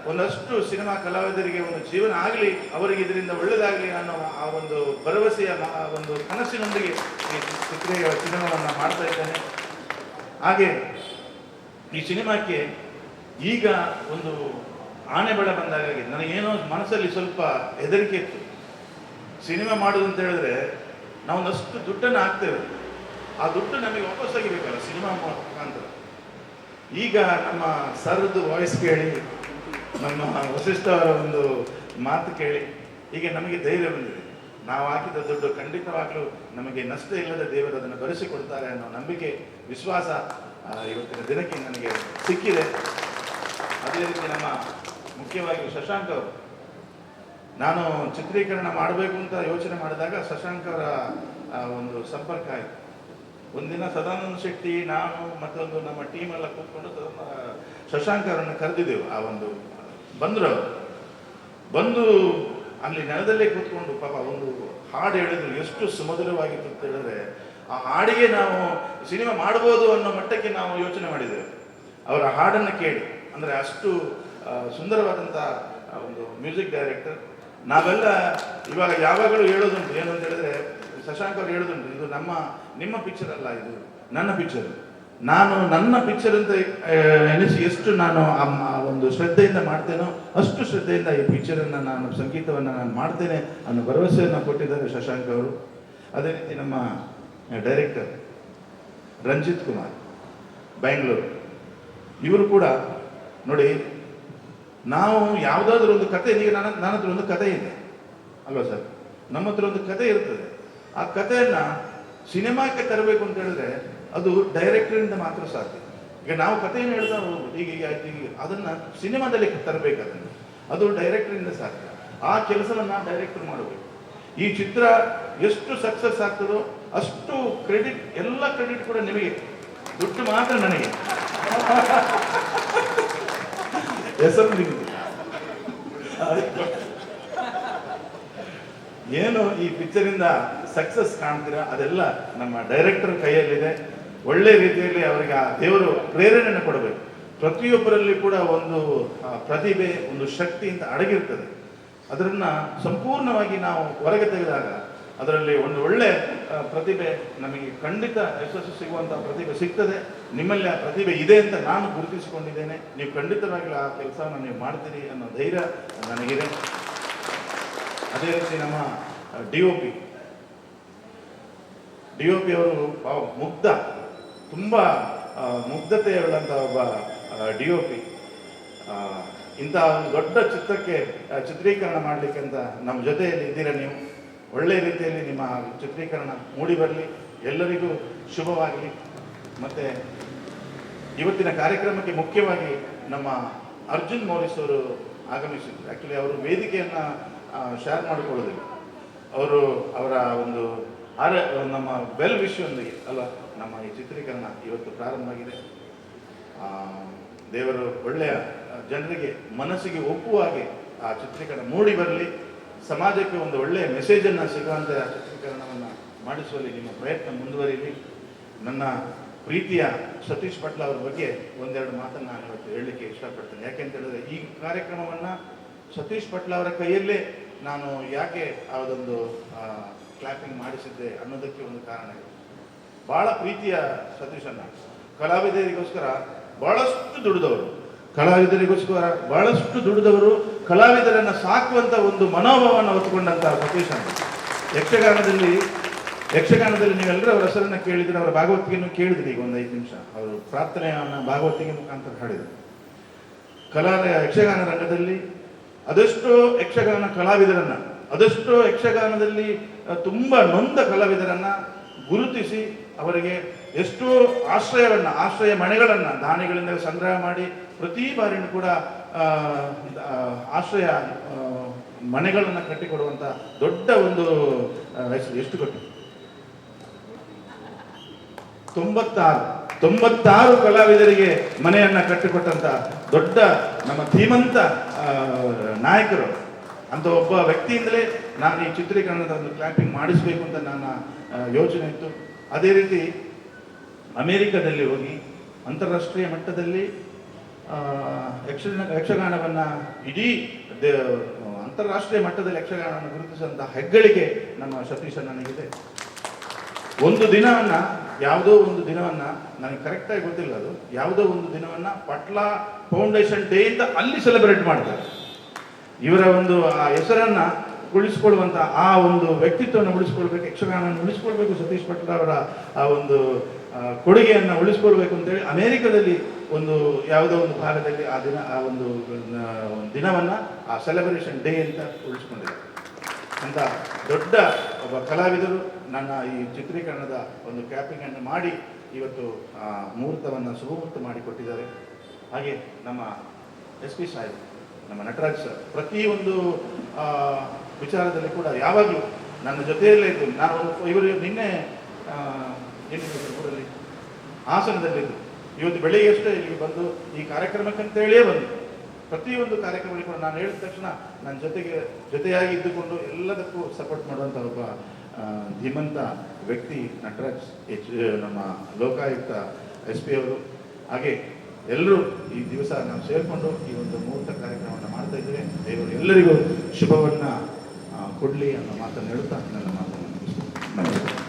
ಒಂದಷ್ಟು ಸಿನಿಮಾ ಕಲಾವಿದರಿಗೆ ಒಂದು ಜೀವನ ಆಗಲಿ, ಅವರಿಗೆ ಇದರಿಂದ ಒಳ್ಳೆಯದಾಗಲಿ ಅನ್ನೋ ಆ ಒಂದು ಭರವಸೆಯ ಒಂದು ಕನಸಿನೊಂದಿಗೆ ಈ ಸಿನಿಮಾವನ್ನು ಮಾಡ್ತಾ ಇದ್ದೇನೆ. ಹಾಗೆ ಈ ಸಿನಿಮಾಕ್ಕೆ ಈಗ ಒಂದು ಆನೆ ಬಳ ಬಂದಾಗ ನನಗೇನೋ ಮನಸ್ಸಲ್ಲಿ ಸ್ವಲ್ಪ ಹೆದರಿಕೆ ಇತ್ತು. ಸಿನಿಮಾ ಮಾಡೋದು ಅಂತ ಹೇಳಿದ್ರೆ ನಾವೊಂದಷ್ಟು ದುಡ್ಡನ್ನು ಹಾಕ್ತೇವೆ, ಆ ದುಡ್ಡು ನಮಗೆ ವಾಪಸ್ ಆಗಿಬೇಕಲ್ಲ ಸಿನಿಮಾ ಮುಖಾಂತರ. ಈಗ ನಮ್ಮ ಸರ್ದು ವಾಯ್ಸ್ ಕೇಳಿ, ನಮ್ಮ ವಸಿಷ್ಠ ಅವರ ಒಂದು ಮಾತು ಕೇಳಿ ಈಗ ನಮಗೆ ಧೈರ್ಯ ಬಂದಿದೆ. ನಾವು ಹಾಕಿದ ದುಡ್ಡು ಖಂಡಿತವಾಗ್ಲೂ ನಮಗೆ ನಷ್ಟ ಇಲ್ಲದ ದೇವರು ಅದನ್ನು ಭರಿಸಿಕೊಡ್ತಾರೆ ಅನ್ನೋ ನಂಬಿಕೆ, ವಿಶ್ವಾಸ ಇವತ್ತಿನ ದಿನಕ್ಕೆ ನನಗೆ ಸಿಕ್ಕಿದೆ. ಅದೇ ರೀತಿ ನಮ್ಮ ಮುಖ್ಯವಾಗಿ ಶಶಾಂಕ್ ಅವರು, ನಾನು ಚಿತ್ರೀಕರಣ ಮಾಡಬೇಕು ಅಂತ ಯೋಚನೆ ಮಾಡಿದಾಗ ಶಶಾಂಕ್ ಅವರ ಒಂದು ಸಂಪರ್ಕ ಆಯಿತು. ಒಂದಿನ ಸದಾನಂದ ಶೆಟ್ಟಿ, ನಾನು ಮತ್ತೊಂದು ನಮ್ಮ ಟೀಮ್ ಎಲ್ಲ ಕೂತ್ಕೊಂಡು ಶಶಾಂಕ್ ಅವರನ್ನು ಕರೆದಿದ್ದೆವು. ಆ ಒಂದು ಬಂದು ಅಲ್ಲಿ ನೆಲದಲ್ಲೇ ಕೂತ್ಕೊಂಡು ಪಾಪ ಒಂದು ಹಾಡು ಹೇಳಿದ್ರು. ಎಷ್ಟು ಸುಮಧುರವಾಗಿತ್ತು ಅಂತ ಹೇಳಿದ್ರೆ, ಆ ಹಾಡಿಗೆ ನಾವು ಸಿನಿಮಾ ಮಾಡ್ಬೋದು ಅನ್ನೋ ಮಟ್ಟಕ್ಕೆ ನಾವು ಯೋಚನೆ ಮಾಡಿದ್ದೇವೆ. ಅವರ ಹಾಡನ್ನು ಕೇಳಿ, ಅಂದರೆ ಅಷ್ಟು ಸುಂದರವಾದಂಥ ಒಂದು ಮ್ಯೂಸಿಕ್ ಡೈರೆಕ್ಟರ್. ನಾವೆಲ್ಲ ಇವಾಗ ಯಾವಾಗಲೂ ಹೇಳೋದುಂಟು, ಏನು ಅಂತ ಹೇಳಿದ್ರೆ, ಶಶಾಂಕ್ ಅವರು ಹೇಳೋದುಂಟು, ಇದು ನಿಮ್ಮ ಪಿಕ್ಚರ್ ಅಲ್ಲ, ಇದು ನನ್ನ ಪಿಕ್ಚರ್. ನಾನು ನನ್ನ ಪಿಕ್ಚರ್ ಅಂತ ಎನಿಸಿ ಎಷ್ಟು ನಾನು ಒಂದು ಶ್ರದ್ಧೆಯಿಂದ ಮಾಡ್ತೇನೋ ಅಷ್ಟು ಶ್ರದ್ಧೆಯಿಂದ ಈ ಪಿಕ್ಚರನ್ನು ನಾನು ಸಂಗೀತವನ್ನು ನಾನು ಮಾಡ್ತೇನೆ ಅನ್ನೋ ಭರವಸೆಯನ್ನು ಕೊಟ್ಟಿದ್ದಾರೆ ಶಶಾಂಕ್ ಅವರು. ಅದೇ ರೀತಿ ನಮ್ಮ ಡೈರೆಕ್ಟರ್ ರಂಜಿತ್ ಕುಮಾರ್, ಬ್ಯಾಂಗ್ಳೂರು, ಇವರು ಕೂಡ ನೋಡಿ, ನಾವು ಯಾವುದಾದ್ರೂ ಒಂದು ಕತೆ, ಈಗ ನನ್ನ ಹತ್ರ ಒಂದು ಕತೆ ಇದೆ ಅಲ್ವಾ ಸರ್, ನಮ್ಮ ಹತ್ರ ಒಂದು ಕತೆ ಇರ್ತದೆ. ಆ ಕಥೆಯನ್ನು ಸಿನಿಮಾಕ್ಕೆ ತರಬೇಕು ಅಂತ ಹೇಳಿದ್ರೆ ಅದು ಡೈರೆಕ್ಟರಿಂದ ಮಾತ್ರ ಸಾಧ್ಯ. ಈಗ ನಾವು ಕಥೆಯನ್ನು ಹೇಳ್ತಾ ಹೋಗ್ಬೋದು, ಈಗ ಅದನ್ನು ಸಿನಿಮಾದಲ್ಲಿ ತರಬೇಕು, ಅದು ಡೈರೆಕ್ಟರಿಂದ ಸಾಧ್ಯ. ಆ ಕೆಲಸವನ್ನು ಡೈರೆಕ್ಟರ್ ಮಾಡಬೇಕು. ಈ ಚಿತ್ರ ಎಷ್ಟು ಸಕ್ಸಸ್ ಆಗ್ತದೋ ಅಷ್ಟು ಕ್ರೆಡಿಟ್, ಎಲ್ಲ ಕ್ರೆಡಿಟ್ ಕೂಡ ನಿಮಗೆ, ದುಡ್ಡು ಮಾತ್ರ ನನಗೆ. ಹೆಸರು ನಿಮಗೆ. ಏನು ಈ ಪಿಕ್ಚರಿಂದ ಸಕ್ಸಸ್ ಕಾಣ್ತೀರಾ ಅದೆಲ್ಲ ನಮ್ಮ ಡೈರೆಕ್ಟರ್ ಕೈಯಲ್ಲಿದೆ. ಒಳ್ಳೆ ರೀತಿಯಲ್ಲಿ ಅವರಿಗೆ ಆ ದೇವರು ಪ್ರೇರಣೆಯನ್ನು ಕೊಡಬೇಕು. ಪ್ರತಿಯೊಬ್ಬರಲ್ಲಿ ಕೂಡ ಒಂದು ಪ್ರತಿಭೆ, ಒಂದು ಶಕ್ತಿ ಅಂತ ಅಡಗಿರ್ತದೆ. ಅದನ್ನು ಸಂಪೂರ್ಣವಾಗಿ ನಾವು ಹೊರಗೆ ತೆಗೆದಾಗ ಅದರಲ್ಲಿ ಒಂದು ಒಳ್ಳೆ ಪ್ರತಿಭೆ ನಮಗೆ ಖಂಡಿತ ಯಶಸ್ಸು ಸಿಗುವಂಥ ಪ್ರತಿಭೆ ಸಿಗ್ತದೆ. ನಿಮ್ಮಲ್ಲಿ ಆ ಪ್ರತಿಭೆ ಇದೆ ಅಂತ ನಾನು ಗುರುತಿಸಿಕೊಂಡಿದ್ದೇನೆ. ನೀವು ಖಂಡಿತವಾಗಲೂ ಆ ಕೆಲಸವನ್ನು ನೀವು ಮಾಡ್ತೀರಿ ಅನ್ನೋ ಧೈರ್ಯ ನನಗಿದೆ. ಅದೇ ರೀತಿ ನಮ್ಮ DOP ಅವರು ಮುಗ್ಧ, ತುಂಬ ಮುಗ್ಧತೆಯುಳ್ಳಂಥ ಒಬ್ಬ DOP. ಇಂಥ ಒಂದು ದೊಡ್ಡ ಚಿತ್ರಕ್ಕೆ ಚಿತ್ರೀಕರಣ ಮಾಡಲಿಕ್ಕೆ ಅಂತ ನಮ್ಮ ಜೊತೆಯಲ್ಲಿ ಇದ್ದೀರಾ ನೀವು. ಒಳ್ಳೆಯ ರೀತಿಯಲ್ಲಿ ನಿಮ್ಮ ಚಿತ್ರೀಕರಣ ಮೂಡಿ ಬರಲಿ, ಎಲ್ಲರಿಗೂ ಶುಭವಾಗಲಿ. ಮತ್ತು ಇವತ್ತಿನ ಕಾರ್ಯಕ್ರಮಕ್ಕೆ ಮುಖ್ಯವಾಗಿ ನಮ್ಮ ಅರ್ಜುನ್ ಮೋರಿಸ್ ಅವರು ಆಗಮಿಸಿದ್ರು. ಆ್ಯಕ್ಚುಲಿ ಅವರು ವೇದಿಕೆಯನ್ನು ಶೇರ್ ಮಾಡಿಕೊಳ್ಳೋದಿಲ್ಲ. ಅವರ ಒಂದು ನಮ್ಮ ವೆಲ್ ವಿಶ್ಯೊಂದಿಗೆ ಅಲ್ವಾ ನಮ್ಮ ಈ ಚಿತ್ರೀಕರಣ ಇವತ್ತು ಪ್ರಾರಂಭ ಆಗಿದೆ. ದೇವರು ಒಳ್ಳೆಯ ಜನರಿಗೆ ಮನಸ್ಸಿಗೆ ಒಪ್ಪುವ ಹಾಗೆ ಆ ಚಿತ್ರೀಕರಣ ಮೂಡಿ ಬರಲಿ. ಸಮಾಜಕ್ಕೆ ಒಂದು ಒಳ್ಳೆಯ ಮೆಸೇಜನ್ನು ಸಿಗುವಂಥ ಚಿತ್ರೀಕರಣವನ್ನು ಮಾಡಿಸುವಲ್ಲಿ ನಿಮ್ಮ ಪ್ರಯತ್ನ ಮುಂದುವರಿಲಿ. ನನ್ನ ಪ್ರೀತಿಯ ಸತೀಶ್ ಪಟ್ಲ ಅವ್ರ ಬಗ್ಗೆ ಒಂದೆರಡು ಮಾತನ್ನು ನಾನು ಇವತ್ತು ಹೇಳಲಿಕ್ಕೆ ಇಷ್ಟಪಡ್ತೇನೆ. ಯಾಕೆಂತ ಹೇಳಿದ್ರೆ ಈ ಕಾರ್ಯಕ್ರಮವನ್ನು ಸತೀಶ್ ಪಟ್ಲ ಅವರ ಕೈಯಲ್ಲೇ ನಾನು ಯಾಕೆ ಅದೊಂದು ಕ್ಲಾಪಿಂಗ್ ಮಾಡಿಸಿದ್ದೆ ಅನ್ನೋದಕ್ಕೆ ಒಂದು ಕಾರಣ ಇದೆ. ಭಾಳ ಪ್ರೀತಿಯ ಸತೀಶನ್ನ ಕಲಾವಿದರಿಗೋಸ್ಕರ ಬಹಳಷ್ಟು ದುಡಿದವರು, ಕಲಾವಿದರನ್ನು ಸಾಕುವಂಥ ಒಂದು ಮನೋಭಾವವನ್ನು ಹೊತ್ತುಕೊಂಡಂಥ ಸತೀಶನ್ನ. ಯಕ್ಷಗಾನದಲ್ಲಿ ನೀವೆಲ್ಲರೂ ಅವರ ಹೆಸರನ್ನು ಕೇಳಿದರೆ, ಅವರ ಭಾಗವತಿಗೆಯನ್ನು ಕೇಳಿದ್ರಿ. ಈಗ ಒಂದು 5 ನಿಮಿಷ ಅವರು ಪ್ರಾರ್ಥನೆಯನ್ನು ಭಾಗವತಿಗೆ ಮುಖಾಂತರ ಹಾಡಿದರು. ಯಕ್ಷಗಾನ ರಂಗದಲ್ಲಿ ಅದೆಷ್ಟೋ ಯಕ್ಷಗಾನ ಕಲಾವಿದರನ್ನು, ಅದೆಷ್ಟೋ ಯಕ್ಷಗಾನದಲ್ಲಿ ತುಂಬ ನೊಂದ ಕಲಾವಿದರನ್ನು ಗುರುತಿಸಿ ಅವರಿಗೆ ಎಷ್ಟೋ ಆಶ್ರಯ ಮನೆಗಳನ್ನು ದಾನಿಗಳಿಂದ ಸಂಗ್ರಹ ಮಾಡಿ ಪ್ರತಿ ಬಾರಿನೂ ಕೂಡ ಆಶ್ರಯ ಮನೆಗಳನ್ನು ಕಟ್ಟಿಕೊಡುವಂಥ ದೊಡ್ಡ ಒಂದು ಎಷ್ಟು ಕೊಟ್ಟು 96 ಕಲಾವಿದರಿಗೆ ಮನೆಯನ್ನು ಕಟ್ಟಿಕೊಟ್ಟಂಥ ದೊಡ್ಡ ನಮ್ಮ ಧೀಮಂತ ನಾಯಕರು. ಅಂತ ಒಬ್ಬ ವ್ಯಕ್ತಿಯಿಂದಲೇ ನಾನು ಈ ಚಿತ್ರೀಕರಣದ ಒಂದು ಕ್ಲಾಪಿಂಗ್ ಮಾಡಿಸಬೇಕು ಅಂತ ನನ್ನ ಯೋಚನೆ ಇತ್ತು. ಅದೇ ರೀತಿ ಅಮೇರಿಕಾದಲ್ಲಿ ಹೋಗಿ ಅಂತಾರಾಷ್ಟ್ರೀಯ ಮಟ್ಟದಲ್ಲಿ ಯಕ್ಷಗಾನವನ್ನು ಇಡೀ ಅಂತಾರಾಷ್ಟ್ರೀಯ ಮಟ್ಟದಲ್ಲಿ ಯಕ್ಷಗಾನವನ್ನು ಗುರುತಿಸಿದಂಥ ಹೆಗ್ಗಳಿಕೆ ನಮ್ಮ ಸತೀಶ ನನಗಿದೆ. ಯಾವುದೋ ಒಂದು ದಿನವನ್ನು ನನಗೆ ಕರೆಕ್ಟಾಗಿ ಗೊತ್ತಿಲ್ಲ, ಅದು ಯಾವುದೋ ಒಂದು ದಿನವನ್ನು ಪಟ್ಲ ಫೌಂಡೇಶನ್ ಡೇ ಅಂತ ಅಲ್ಲಿ ಸೆಲೆಬ್ರೇಟ್ ಮಾಡ್ತಾರೆ. ಇವರ ಒಂದು ಆ ಹೆಸರನ್ನು ಉಳಿಸ್ಕೊಳ್ಳುವಂಥ ಆ ಒಂದು ವ್ಯಕ್ತಿತ್ವವನ್ನು ಉಳಿಸ್ಕೊಳ್ಬೇಕು, ಯಕ್ಷಗಾನವನ್ನು ಉಳಿಸ್ಕೊಳ್ಬೇಕು, ಸತೀಶ್ ಪಟ್ಲ ಅವರ ಆ ಒಂದು ಕೊಡುಗೆಯನ್ನು ಉಳಿಸ್ಕೊಳ್ಬೇಕು ಅಂತೇಳಿ ಅಮೇರಿಕಾದಲ್ಲಿ ಒಂದು ಯಾವುದೋ ಒಂದು ಭಾಗದಲ್ಲಿ ಆ ಒಂದು ದಿನವನ್ನು ಆ ಸೆಲೆಬ್ರೇಷನ್ ಡೇ ಅಂತ ಉಳಿಸ್ಕೊಂಡಿದ್ದಾರೆ. ಅಂತ ದೊಡ್ಡ ಒಬ್ಬ ಕಲಾವಿದರು ನನ್ನ ಈ ಚಿತ್ರೀಕರಣದ ಒಂದು ಕ್ಯಾಪಿಂಗನ್ನು ಮಾಡಿ ಇವತ್ತು ಮುಹೂರ್ತವನ್ನು ಸುಮುಹೂರ್ತ ಮಾಡಿಕೊಟ್ಟಿದ್ದಾರೆ. ಹಾಗೆ ನಮ್ಮ SP ಸಾಹೇಬ್, ನಮ್ಮ ನಟರಾಜ್ ಸರ್ ಪ್ರತಿಯೊಂದು ವಿಚಾರದಲ್ಲಿ ಕೂಡ ಯಾವಾಗಲೂ ನನ್ನ ಜೊತೆಯಲ್ಲೇ ಇದ್ದು. ಇವರು ನಿನ್ನೆ ಊರಲ್ಲಿ ಹಾಸನದಲ್ಲಿದ್ದು, ಇವತ್ತು ಬೆಳಿಗ್ಗೆಷ್ಟೇ ಇಲ್ಲಿಗೆ ಬಂದು ಈ ಕಾರ್ಯಕ್ರಮಕ್ಕಂತೇಳಿಯೇ ಬಂದು ಪ್ರತಿಯೊಂದು ಕಾರ್ಯಕ್ರಮದಲ್ಲಿ ಕೂಡ ನಾನು ಹೇಳಿದ ತಕ್ಷಣ ನನ್ನ ಜೊತೆಯಾಗಿ ಇದ್ದುಕೊಂಡು ಎಲ್ಲದಕ್ಕೂ ಸಪೋರ್ಟ್ ಮಾಡುವಂಥ ಒಬ್ಬ ಧೀಮಂತ ವ್ಯಕ್ತಿ ನಟರಾಜ್ ನಮ್ಮ ಲೋಕಾಯುಕ್ತ SP ಅವರು. ಹಾಗೆ ಎಲ್ಲರೂ ಈ ದಿವಸ ನಾವು ಸೇರಿಕೊಂಡು ಈ ಒಂದು ಮುಹೂರ್ತ ಕಾರ್ಯಕ್ರಮವನ್ನು ಮಾಡ್ತಾ ಇದ್ದೇವೆ. ದೇವರು ಎಲ್ಲರಿಗೂ ಶುಭವನ್ನು ಕೊಡಲಿ ಅನ್ನೋ ಮಾತನ್ನು ಹೇಳುತ್ತಾ ನನ್ನ ಮಾತನ್ನು ಮುಗಿಸ್ತೇನೆ.